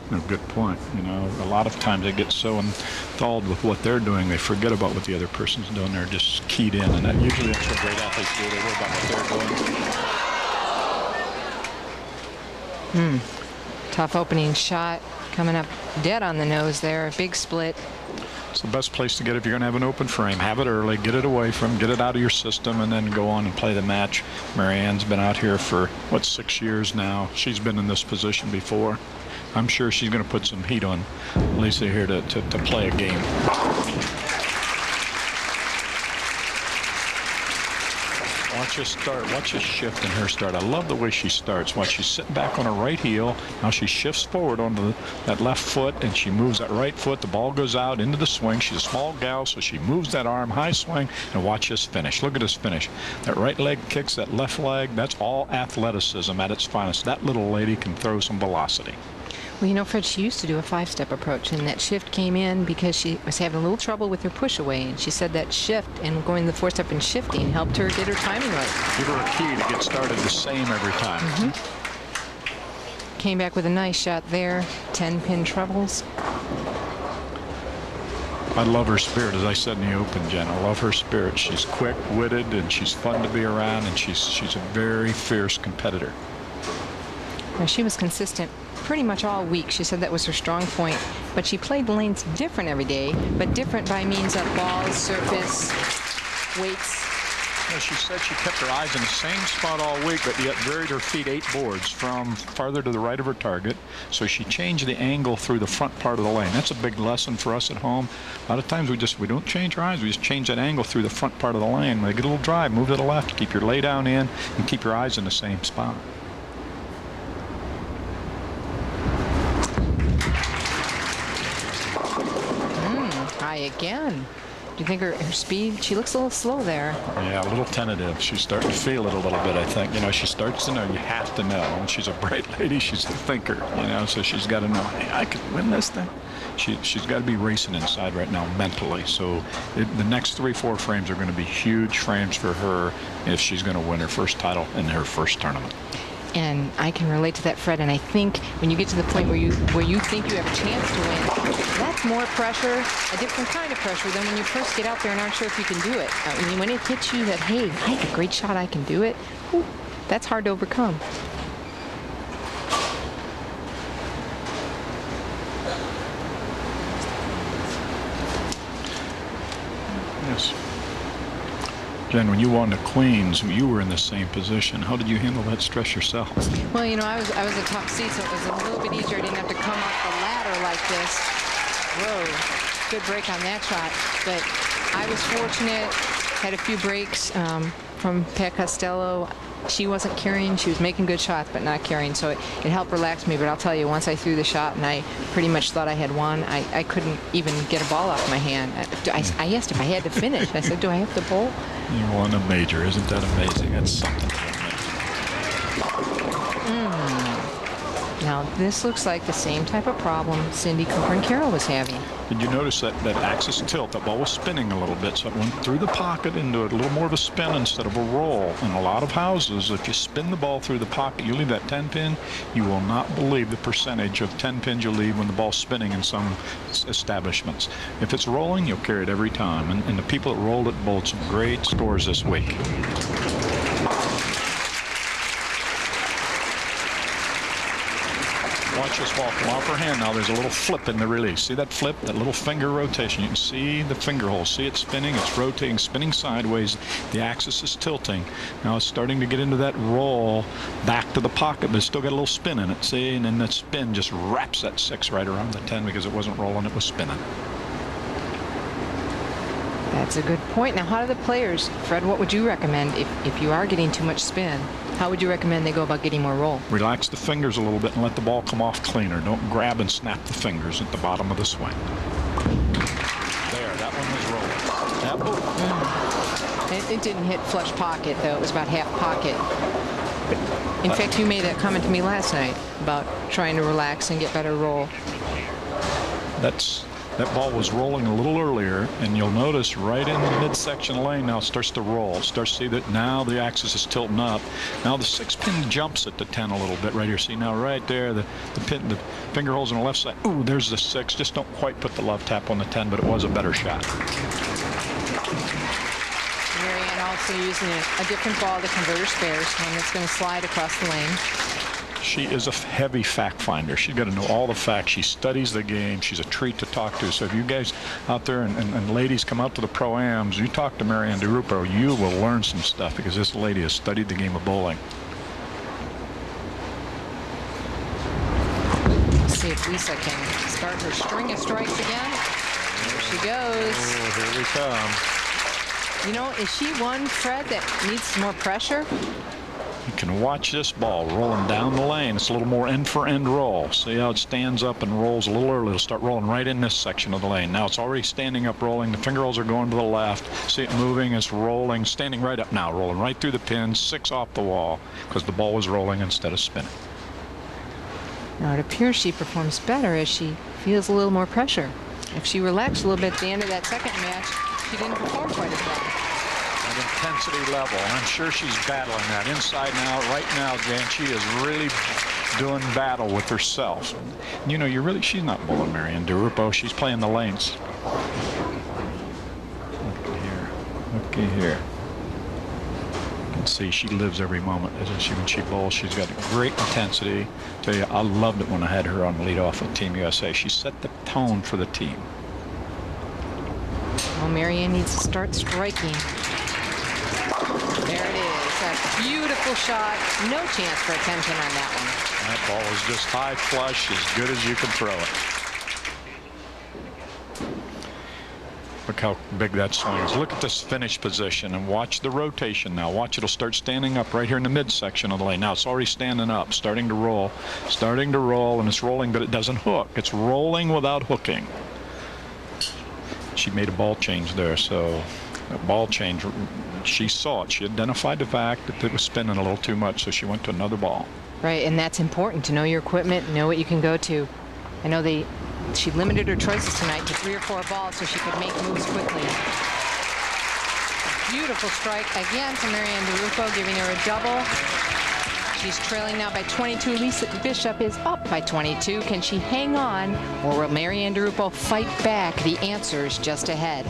No, good point. You know, a lot of times they get so enthralled with what they're doing, they forget about what the other person's doing. They're just keyed in, and that usually that's what great athletes do. They worry about what they're doing. Tough opening shot, coming up dead on the nose there. A big split. It's the best place to get it if you're going to have an open frame. Have it early, get it away from, get it out of your system, and then go on and play the match. Marianne's been out here for, what, 6 years now. She's been in this position before. I'm sure she's going to put some heat on Lisa here to play a game. Watch her start. Watch her shift in her start. I love the way she starts. Watch, she's sitting back on her right heel. Now she shifts forward onto that left foot, and she moves that right foot. The ball goes out into the swing. She's a small gal, so she moves that arm, high swing, and watch this finish. Look at this finish. That right leg kicks that left leg. That's all athleticism at its finest. That little lady can throw some velocity. Well, you know, Fred, she used to do a 5-step approach, and that shift came in because she was having a little trouble with her push away, and she said that shift and going the 4-step and shifting helped her get her timing right. Give her a key to get started the same every time. Came back with a nice shot there. 10-pin trebles. I love her spirit, as I said in the Open, Jen. I love her spirit. She's quick-witted, and she's fun to be around, and she's a very fierce competitor. Well, she was consistent pretty much all week. She said that was her strong point, but she played the lanes different every day, but different by means of balls, surface, weights. Yeah, she said she kept her eyes in the same spot all week, but yet varied her feet 8 boards from farther to the right of her target. So she changed the angle through the front part of the lane. That's a big lesson for us at home. A lot of times we don't change our eyes. We just change that angle through the front part of the lane. When they get a little drive, move to the left, keep your lay down in, and keep your eyes in the same spot. High again. Do you think her speed, she looks a little slow there. Yeah, a little tentative. She's starting to feel it a little bit, I think. You know, she starts to know. You have to know. And she's a bright lady. She's a thinker, you know, so she's got to know, hey, I could win this thing. She's got to be racing inside right now mentally. So the next 3-4 frames are going to be huge frames for her if she's going to win her first title in her first tournament. And I can relate to that, Fred, and I think when you get to the point where you think you have a chance to win, that's more pressure, a different kind of pressure than when you first get out there and aren't sure if you can do it. I mean, when it hits you that, hey, I have a great shot, I can do it, whew, that's hard to overcome. Yes. Jen, when you won the Queens, you were in the same position. How did you handle that stress yourself? Well, you know, I was a top seed, so it was a little bit easier. I didn't have to come up the ladder like this. Whoa, good break on that shot. But I was fortunate, had a few breaks from Pat Costello. She wasn't carrying. She was making good shots, but not carrying, so it helped relax me. But I'll tell you, once I threw the shot and I pretty much thought I had won, I couldn't even get a ball off my hand. I asked if I had to finish. I said, do I have to bowl? You won a major. Isn't that amazing? That's something. Now, this looks like the same type of problem Cindy Coburn-Carroll was having. Did you notice that axis tilt? That ball was spinning a little bit, so it went through the pocket into a little more of a spin instead of a roll. In a lot of houses, if you spin the ball through the pocket, you leave that 10-pin, you will not believe the percentage of 10 pins you leave when the ball's spinning in some establishments. If it's rolling, you'll carry it every time. And the people that rolled it bowled some great scores this week. Watch this ball come off her hand. Now there's a little flip in the release. See that flip? That little finger rotation. You can see the finger hole. See it spinning? It's rotating, spinning sideways. The axis is tilting. Now it's starting to get into that roll back to the pocket, but it's still got a little spin in it. See? And then that spin just wraps that 6 right around the 10 because it wasn't rolling, it was spinning. That's a good point. Now, how do the players, Fred, what would you recommend if you are getting too much spin? How would you recommend they go about getting more roll? Relax the fingers a little bit and let the ball come off cleaner. Don't grab and snap the fingers at the bottom of the swing. There, that one was rolling. It didn't hit flush pocket, though. It was about half pocket. In fact, you made that comment to me last night about trying to relax and get better roll. That ball was rolling a little earlier, and you'll notice right in the midsection lane now it starts to roll. Starts to see that now the axis is tilting up. Now the 6-pin jumps at the 10 a little bit right here. See now right there, the finger holes on the left side. Ooh, there's the 6. Just don't quite put the love tap on the 10, but it was a better shot. Marianne also using a different ball to convert her spares, one that's going to slide across the lane. She is a heavy fact finder. She's got to know all the facts. She studies the game. She's a treat to talk to. So if you guys out there and ladies come out to the Pro-Ams, you talk to Marianne DeRupo, you will learn some stuff because this lady has studied the game of bowling. Let's see if Lisa can start her string of strikes again. There she goes. Oh, here we come. You know, is she one, Fred, that needs some more pressure? You can watch this ball rolling down the lane. It's a little more end-for-end roll. See how it stands up and rolls a little early. It'll start rolling right in this section of the lane. Now it's already standing up rolling. The finger rolls are going to the left. See it moving. It's rolling, standing right up now, rolling right through the pin, 6 off the wall because the ball was rolling instead of spinning. Now it appears she performs better as she feels a little more pressure. If she relaxed a little bit at the end of that second match, she didn't perform quite as well. That intensity level, and I'm sure she's battling that inside and out right now, Jan. She is really doing battle with herself. You know, she's not bowling Marianne DeRupo. She's playing the lanes. Looky here. You can see she lives every moment. When she bowls, she's got great intensity. Tell you, I loved it when I had her on the leadoff with Team USA. She set the tone for the team. Well, Marianne needs to start striking. There it is. A beautiful shot. No chance for attention on that one. That ball is just high flush, as good as you can throw it. Look how big that swing is. Look at this finish position and watch the rotation now. Watch, it'll start standing up right here in the midsection of the lane. Now it's already standing up, starting to roll, and it's rolling, but it doesn't hook. It's rolling without hooking. She made a ball change there, so that ball change, she saw it. She identified the fact that it was spinning a little too much, so she went to another ball. Right, and that's important to know your equipment, know what you can go to. I know she limited her choices tonight to 3 or 4 balls so she could make moves quickly. A beautiful strike again from Marianne DeRupo, giving her a double. She's trailing now by 22. Lisa Bishop is up by 22. Can she hang on, or will Marianne DeRupo fight back? The answer's just ahead.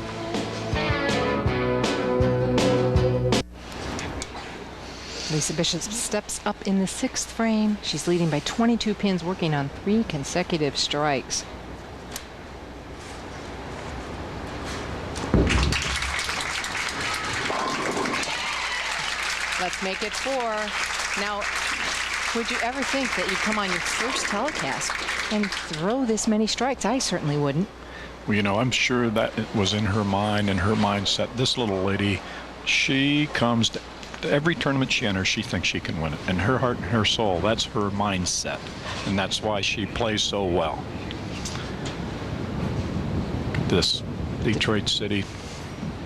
Lisa Bishop steps up in the 6th frame. She's leading by 22 pins, working on 3 consecutive strikes. Let's make it 4. Now, would you ever think that you'd come on your first telecast and throw this many strikes? I certainly wouldn't. Well, you know, I'm sure that it was in her mind and her mindset. This little lady, she comes to every tournament she enters, she thinks she can win it. In her heart and her soul, that's her mindset. And that's why she plays so well. Look at this. Detroit City,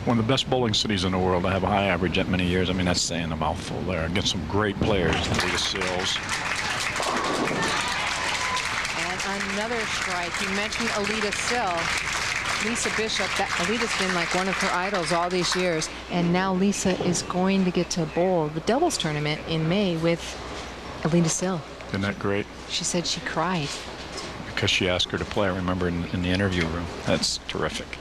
one of the best bowling cities in the world to have a high average that many years. I mean, that's saying a mouthful there. Against some great players, Alita Sills. And another strike. You mentioned Alita Sill. Lisa Bishop, Alita's been like one of her idols all these years, and now Lisa is going to get to bowl the doubles tournament in May with Alita Sill. Isn't that great? She said she cried. Because she asked her to play, I remember, in the interview room. That's terrific.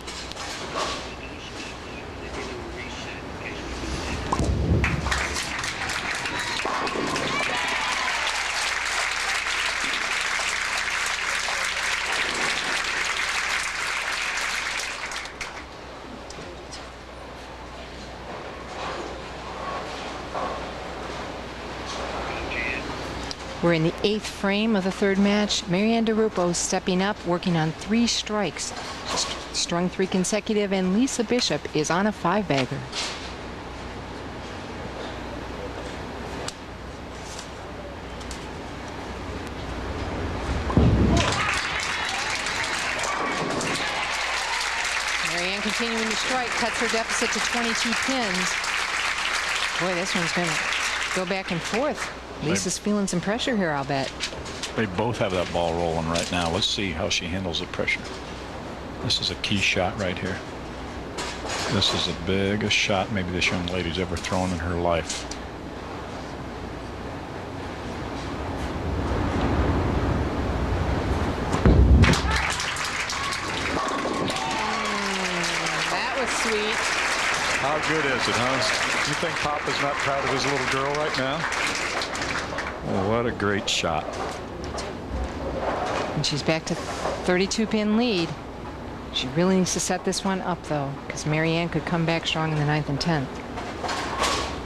We're in the 8th frame of the 3rd match. Marianne DeRupo stepping up, working on 3 strikes. She's strung 3 consecutive, and Lisa Bishop is on a 5-bagger. Marianne continuing to strike, cuts her deficit to 22 pins. Boy, this one's going to go back and forth. Lisa's feeling some pressure here, I'll bet. They both have that ball rolling right now. Let's see how she handles the pressure. This is a key shot right here. This is the biggest shot maybe this young lady's ever thrown in her life. That was sweet. How good is it, huh? You think Papa's not proud of his little girl right now? What a great shot. And she's back to 32-pin lead. She really needs to set this one up, though, because Marianne could come back strong in the 9th and 10th.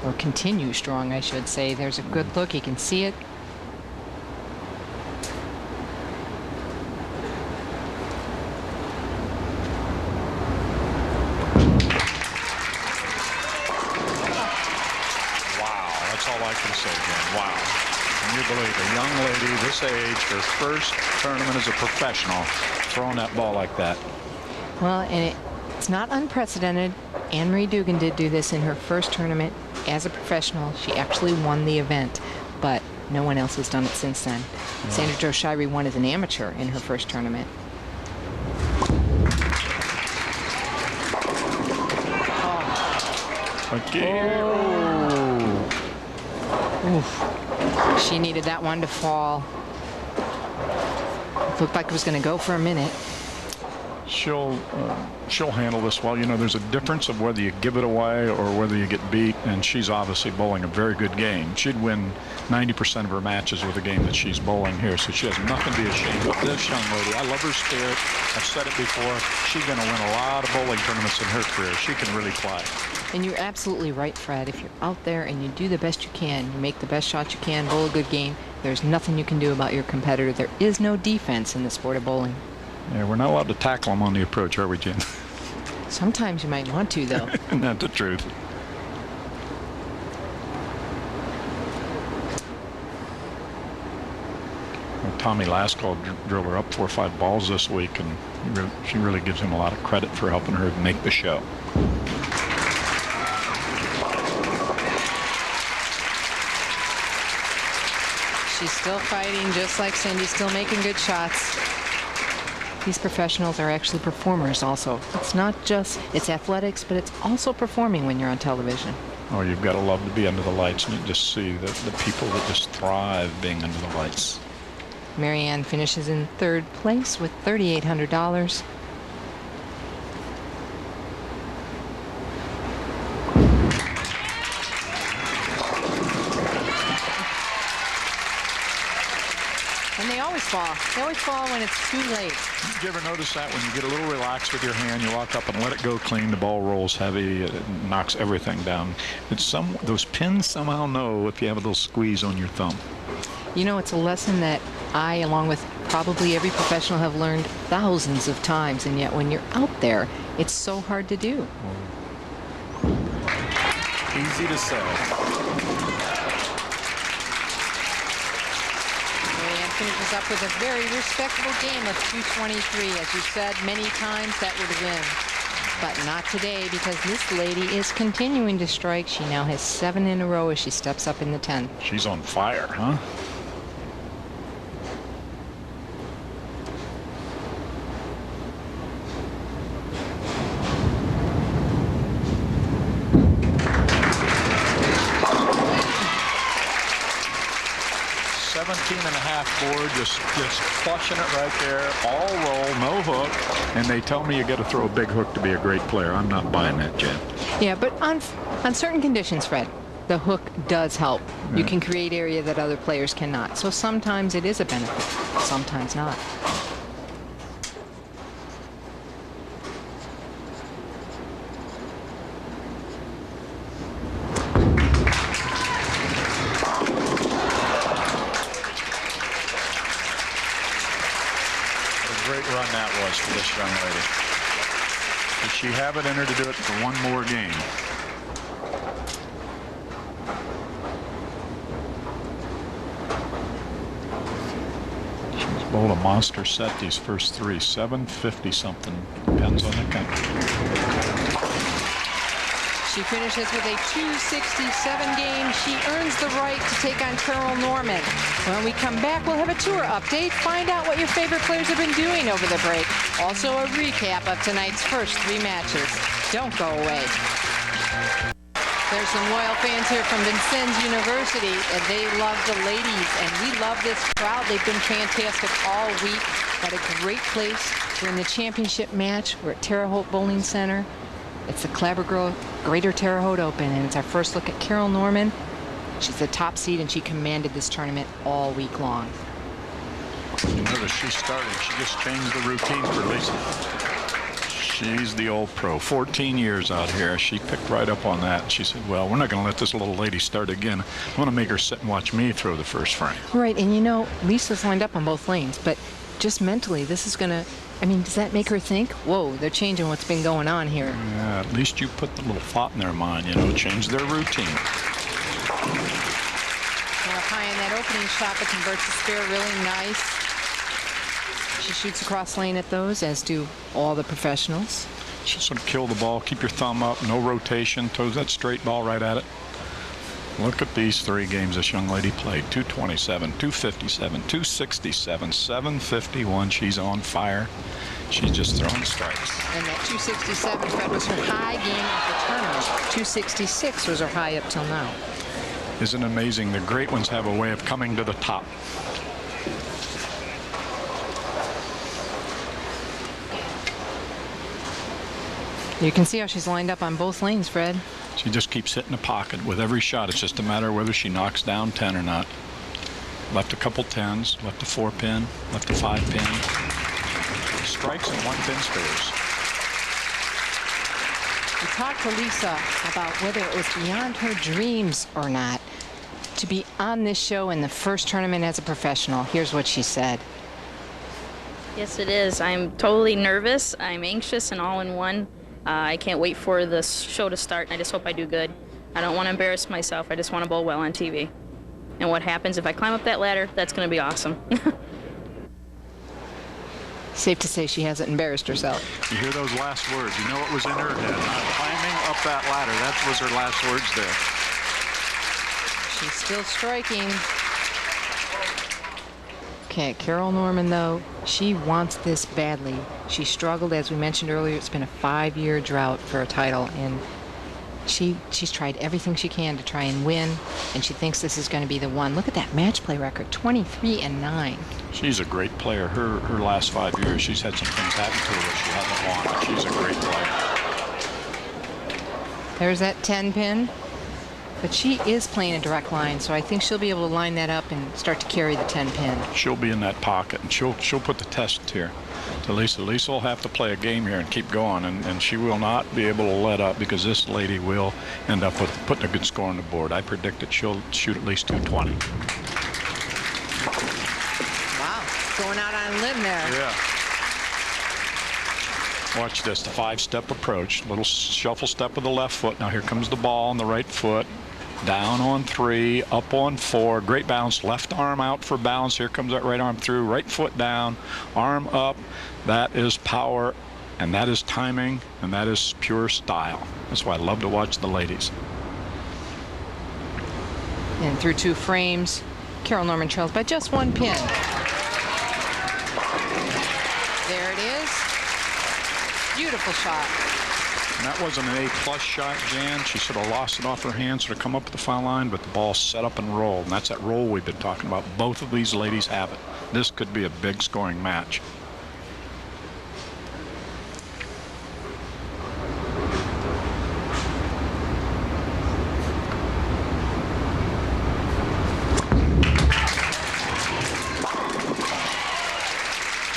Or continue strong, I should say. There's a good look. You can see it. All I can say, Jen. Wow. Can you believe a young lady this age, her first tournament as a professional, throwing that ball like that? Well, and it's not unprecedented. Anne-Marie Dugan did do this in her first tournament as a professional. She actually won the event, but no one else has done it since then. Yeah. Sandra Jo Shirey won as an amateur in her first tournament. Okay. Oof. She needed that one to fall. It looked like it was going to go for a minute. She'll handle this well. You know, there's a difference of whether you give it away or whether you get beat, and she's obviously bowling a very good game. She'd win 90% of her matches with the game that she's bowling here, so she has nothing to be ashamed of. This young lady, I love her spirit. I've said it before. She's going to win a lot of bowling tournaments in her career. She can really play. And you're absolutely right, Fred. If you're out there and you do the best you can, you make the best shot you can, bowl a good game, there's nothing you can do about your competitor. There is no defense in the sport of bowling. Yeah, we're not allowed to tackle them on the approach, are we, Jen? Sometimes you might want to, though. Isn't that the truth? Well, Tommy Laskell drilled her up 4 or 5 balls this week, and she really gives him a lot of credit for helping her make the show. She's still fighting, just like Cindy, still making good shots. These professionals are actually performers also. It's not just, it's athletics, but it's also performing when you're on television. Oh, you've got to love to be under the lights, and you just see the people that just thrive being under the lights. Marianne finishes in 3rd place with $3,800. And they always fall. They always fall when it's too late. Did you ever notice that when you get a little relaxed with your hand, you walk up and let it go clean, the ball rolls heavy, it knocks everything down. Those pins somehow know if you have a little squeeze on your thumb. You know, it's a lesson that I, along with probably every professional, have learned thousands of times, and yet when you're out there, it's so hard to do. Easy to say. Finishes up with a very respectable game of 223. As you said many times, that would win. But not today, because this lady is continuing to strike. She now has 7 in a row as she steps up in the 10th. She's on fire, huh? Board, just flushing it right there, all roll, no hook, and they tell me you got to throw a big hook to be a great player. I'm not buying that, Jen. Yeah, but on certain conditions, Fred, the hook does help. Yeah. You can create area that other players cannot. So sometimes it is a benefit, sometimes not. Run that was for this young lady. Does she have it in her to do it for one more game? She's bowled a monster set these first 3, 750 something, depends on the country. She finishes with a 267 game. She earns the right to take on Carol Norman. When we come back, we'll have a tour update, find out what your favorite players have been doing over the break. Also a recap of tonight's first 3 matches. Don't go away. There's some loyal fans here from Vincennes University, and they love the ladies, and we love this crowd. They've been fantastic all week. Got a great place. We're in the championship match. We're at Terre Haute Bowling Center. It's the Clabber Greater Terre Haute Open, and it's our first look at Carol Norman She's the top seed, and she commanded this tournament all week long. You notice she started. She just changed the routine for Lisa. She's the old pro. 14 years out here. She picked right up on that. She said, well, we're not going to let this little lady start again. I want to make her sit and watch me throw the first frame. Right, and you know, Lisa's lined up on both lanes, but just mentally, this is going to, I mean, does that make her think, whoa, they're changing what's been going on here? Yeah, at least you put the little thought in their mind, you know, change their routine. Well, high in that opening shot, but converts the spare really nice. She shoots across lane at those, as do all the professionals. Just sort of kill the ball, keep your thumb up, no rotation, toes that straight ball right at it. Look at these 3 games this young lady played. 227, 257, 267, 751. She's on fire. She's just throwing strikes. And that 267, Fred, was her high game at the tournament. 266 was her high up till now. Isn't it amazing? The great ones have a way of coming to the top. You can see how she's lined up on both lanes, Fred. She just keeps hitting the pocket with every shot. It's just a matter of whether she knocks down 10 or not. Left a couple 10s, left a 4-pin, left a 5-pin. Strikes and 1-pin spares. We talked to Lisa about whether it was beyond her dreams or not to be on this show in the first tournament as a professional. Here's what she said. Yes, it is. I'm totally nervous. I'm anxious and all in one. I can't wait for the show to start, and I just hope I do good. I don't want to embarrass myself. I just want to bowl well on TV. And what happens if I climb up that ladder, that's going to be awesome. Safe to say she hasn't embarrassed herself. You hear those last words. You know what was in her head. Climbing up that ladder. That was her last words there. She's still striking. Okay, Carol Norman, though, she wants this badly. She struggled, as we mentioned earlier. It's been a 5-year drought for a title, and she's tried everything she can to try and win, and she thinks this is going to be the one. Look at that match play record, 23-9. She's a great player. Her last 5 years, she's had some things happen to her that she hasn't won. She's a great player. There's that 10-pin. But she is playing a direct line, so I think she'll be able to line that up and start to carry the 10-pin. She'll be in that pocket, and she'll put the test here to Lisa. Lisa will have to play a game here and keep going, and she will not be able to let up, because this lady will end up with putting a good score on the board. I predict that she'll shoot at least 220. Wow, going out on a limb there. Yeah. Watch this, the 5-step approach. Little shuffle step with the left foot. Now here comes the ball on the right foot. Down on 3, up on 4. Great bounce. Left arm out for balance. Here comes that right arm through. Right foot down. Arm up. That is power, and that is timing, and that is pure style. That's why I love to watch the ladies. And through 2 frames, Carol Norman trails by just 1 pin. There it is. Beautiful shot. And that wasn't an A+ shot, Jan. She sort of lost it off her hands, sort of come up with the foul line, but the ball set up and rolled. And that's that roll we've been talking about. Both of these ladies have it. This could be a big scoring match.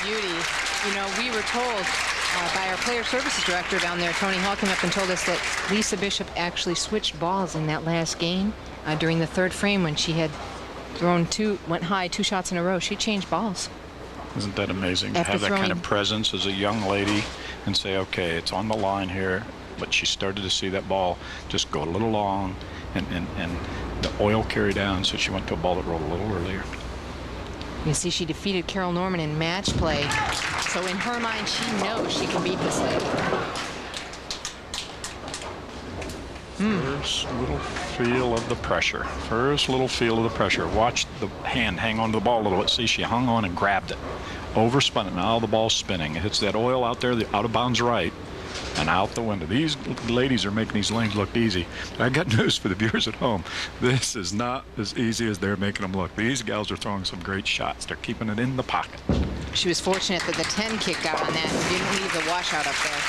Beauty. You know, we were told by our player services director down there, Tony Hall, came up and told us that Lisa Bishop actually switched balls in that last game during the 3rd frame when she had thrown went high 2 shots in a row. She changed balls. Isn't that amazing to After have that kind of throwing- presence as a young lady and say, okay, it's on the line here, but she started to see that ball just go a little long and the oil carry down, so she went to a ball that rolled a little earlier. You see, she defeated Carol Norman in match play, so in her mind, she knows she can beat this lady. First little feel of the pressure. First little feel of the pressure. Watch the hand hang on to the ball a little bit. See, she hung on and grabbed it. Overspun it. Now the ball's spinning. It hits that oil out there, the out of bounds right, and out the window. These ladies are making these lanes look easy. I got news for the viewers at home. This is not as easy as they're making them look. These gals are throwing some great shots. They're keeping it in the pocket. She was fortunate that the 10 kicked out on that and didn't leave the washout up there.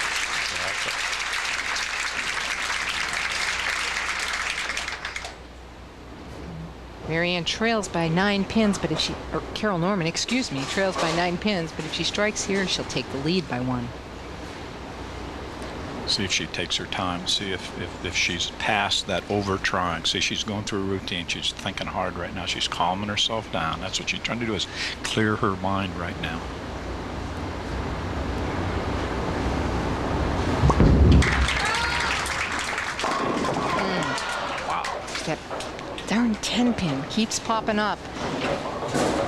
Marianne trails by 9 pins, but if she, or Carol Norman, excuse me, trails by 9 pins, but if she strikes here, she'll take the lead by 1. See if she takes her time. See if she's past that over trying. See, she's going through a routine. She's thinking hard right now. She's calming herself down. That's what she's trying to do, is clear her mind right now. Wow. That darn 10 pin keeps popping up.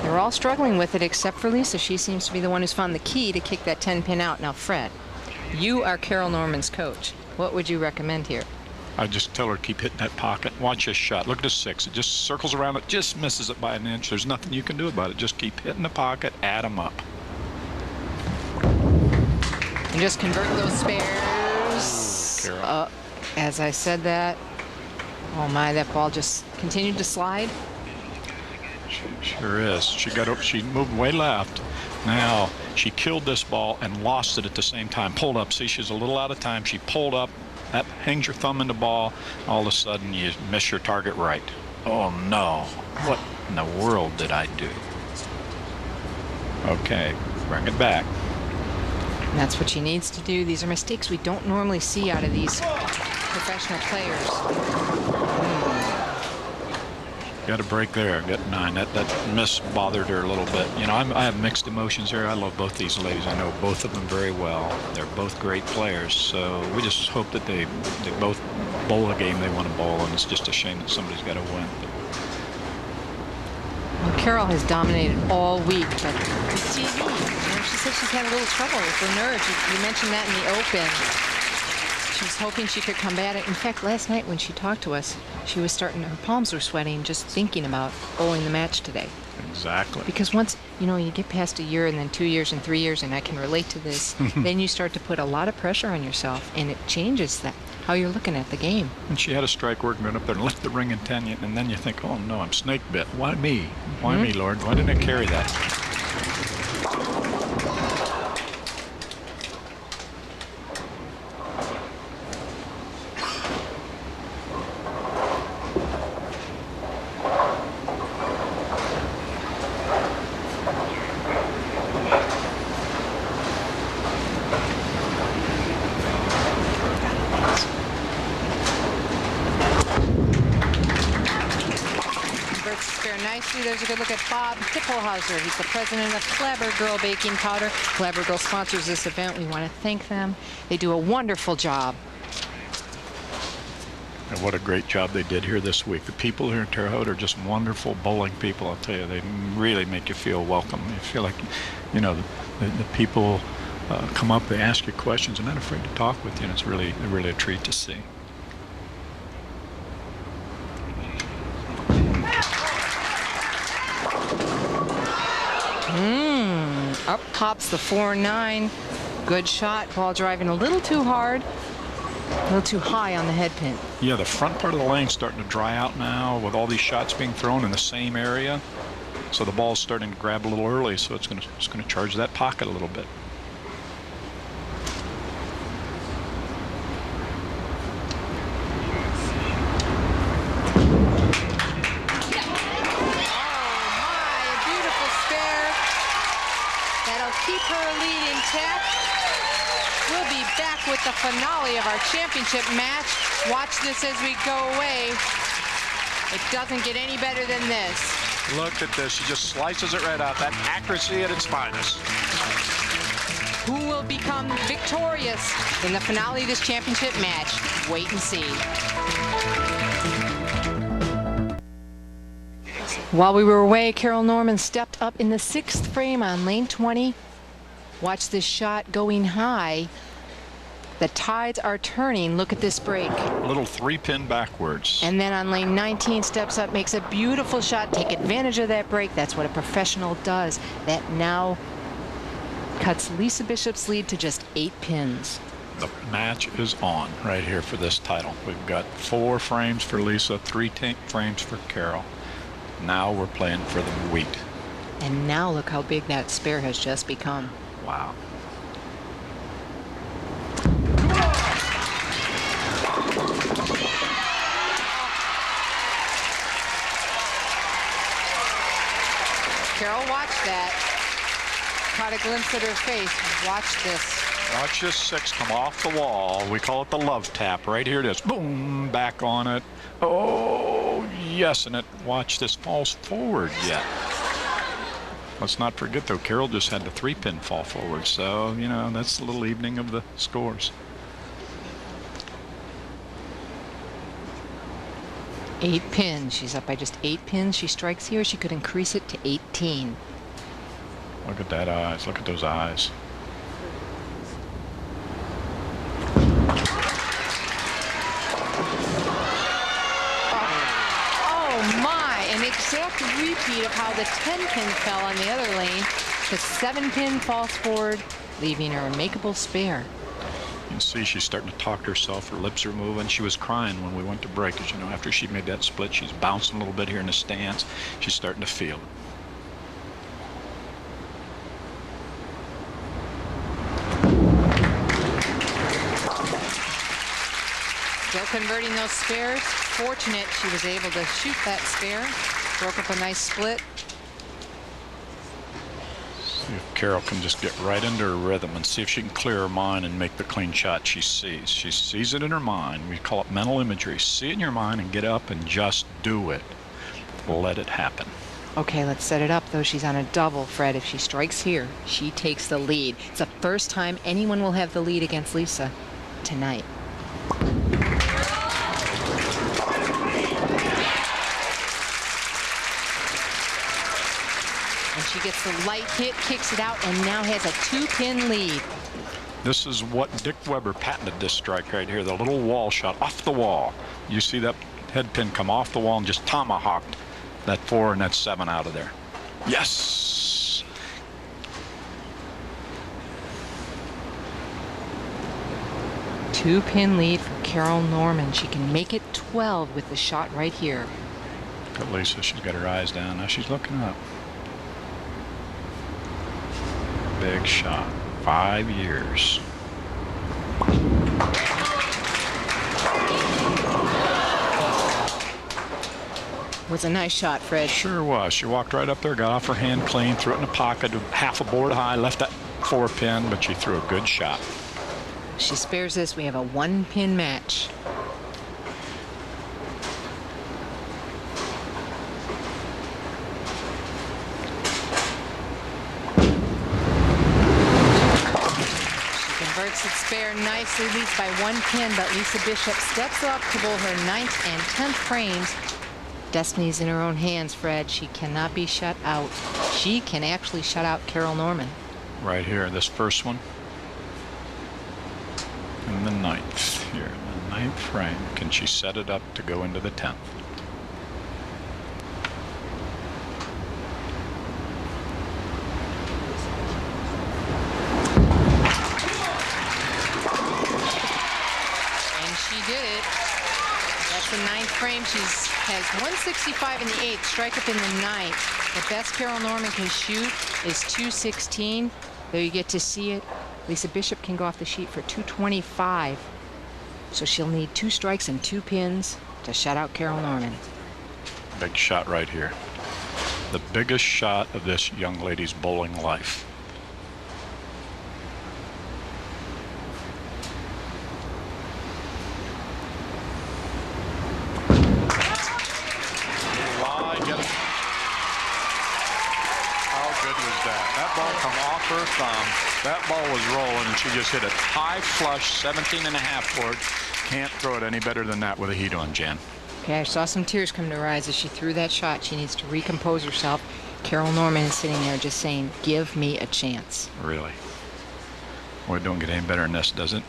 They're all struggling with it except for Lisa. She seems to be the one who's found the key to kick that 10 pin out. Now, Fred, you are Carol Norman's coach. What would you recommend here? I just tell her to keep hitting that pocket. Watch this shot. Look at the 6. It just circles around it, just misses it by an inch. There's nothing you can do about it. Just keep hitting the pocket, add them up. And just convert those spares. Carol. As I said that, oh my, that ball just continued to slide. She sure is. She got up. She moved way left. Now she killed this ball and lost it at the same time. Pulled up. See, she's a little out of time. She pulled up. That hangs your thumb in the ball. All of a sudden, you miss your target right. Oh no! What in the world did I do? Okay, bring it back. And that's what she needs to do. These are mistakes we don't normally see out of these professional players. Got a break there. Got 9. That miss bothered her a little bit. You know, I have mixed emotions here. I love both these ladies. I know both of them very well. They're both great players. So we just hope that they both bowl a game they want to bowl, and it's just a shame that somebody's got to win. Well, Carol has dominated all week, but with TV, you know, she said she's had a little trouble with her nerves. You mentioned that in the open. She was hoping she could combat it. In fact, last night when she talked to us, she was starting, her palms were sweating just thinking about bowling the match today. Exactly. Because once, you know, you get past a year and then 2 years and 3 years, and I can relate to this, then you start to put a lot of pressure on yourself, and it changes that, how you're looking at the game. And she had a strike working right up there and left the ring in 10, and then you think, oh no, I'm snake bit. Why me? Why me, Lord? Why didn't I carry that? Nicely. There's a good look at Bob Tippelhauser. He's the president of Clabber Girl Baking Powder. Clabber Girl sponsors this event. We want to thank them. They do a wonderful job. And what a great job they did here this week. The people here in Terre Haute are just wonderful bowling people. I'll tell you, they really make you feel welcome. You feel like, you know, the people come up, they ask you questions, and they're not afraid to talk with you. And it's really a treat to see. Up pops the 4-9. Good shot. Ball driving a little too hard, a little too high on the head pin. Yeah, the front part of the lane's starting to dry out now with all these shots being thrown in the same area. So the ball's starting to grab a little early, so it's going to charge that pocket a little bit. With the finale of our championship match. Watch this as we go away. It doesn't get any better than this. Look at this. She just slices it right out. That accuracy at its finest. Who will become victorious in the finale of this championship match? Wait and see. While we were away, Carol Norman stepped up in the 6th frame on lane 20. Watch this shot going high. The tides are turning. Look at this break. A little 3-pin backwards. And then on lane 19, steps up, makes a beautiful shot. Take advantage of that break. That's what a professional does. That now cuts Lisa Bishop's lead to just 8 pins. The match is on right here for this title. We've got 4 frames for Lisa, 3 frames for Carol. Now we're playing for the wheat. And now look how big that spare has just become. Wow. glimpse at her face. Watch this. Watch this 6 come off the wall. We call it the love tap. Right here it is. Boom, back on it. Oh, yes, and watch this falls forward yet. Let's not forget, though, Carroll just had the 3-pin fall forward. So, you know, that's a little evening of the scores. 8 pins. She's up by just 8 pins. She strikes here. She could increase it to 18. Look at that eyes. Look at those eyes. Oh my, an exact repeat of how the 10-pin fell on the other lane. The 7-pin falls forward, leaving her a makeable spare. You can see she's starting to talk to herself. Her lips are moving. She was crying when we went to break. As you know, after she made that split, she's bouncing a little bit here in the stance. She's starting to feel it. Still converting those spares. Fortunate she was able to shoot that spare. Broke up a nice split. See if Carroll can just get right into her rhythm and see if she can clear her mind and make the clean shot she sees. She sees it in her mind. We call it mental imagery. See it in your mind and get up and just do it. Let it happen. Okay, let's set it up, though. She's on a double, Fred. If she strikes here, she takes the lead. It's the first time anyone will have the lead against Lisa tonight. And she gets the light hit, kicks it out, and now has a 2-pin lead. This is what Dick Weber patented, this strike right here, the little wall shot off the wall. You see that head pin come off the wall and just tomahawked that 4 and that 7 out of there. Yes! Two-pin lead for Carol Norman. She can make it 12 with the shot right here. Look at Lisa, she's got her eyes down. Now she's looking up. Big shot. 5 years. Was a nice shot, Fred. Sure was. She walked right up there, got off her hand clean, threw it in the pocket, half a board high, left that 4-pin, but she threw a good shot. She spares this. We have a 1-pin match. Converts its spare nicely, leads by 1 pin, but Lisa Bishop steps up to bowl her 9th and 10th frames. Destiny's in her own hands, Fred. She cannot be shut out. She can actually shut out Carol Norman. Right here, this first one. In the 9th, here, in the 9th frame. Can she set it up to go into the 10th? Did it. That's the 9th frame. She has 165 in the 8th, strike up in the 9th. The best Carol Norman can shoot is 216. There you get to see it. Lisa Bishop can go off the sheet for 225. So she'll need 2 strikes and 2 pins to shut out Carol Norman. Big shot right here. The biggest shot of this young lady's bowling life. That ball come off her thumb. That ball was rolling, and she just hit a high flush, 17 and a half for it. Can't throw it any better than that with a heat on, Jan. Okay, I saw some tears come to her eyes as she threw that shot. She needs to recompose herself. Carol Norman is sitting there just saying, give me a chance. Really? Well, it don't get any better than this, does it?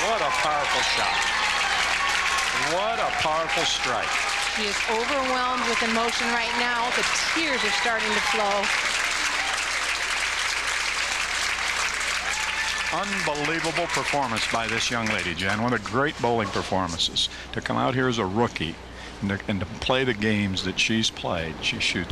What a powerful shot. What a powerful strike. She is overwhelmed with emotion right now. The tears are starting to flow. Unbelievable performance by this young lady, Jen. One of the great bowling performances. To come out here as a rookie and to play the games that she's played, she shoots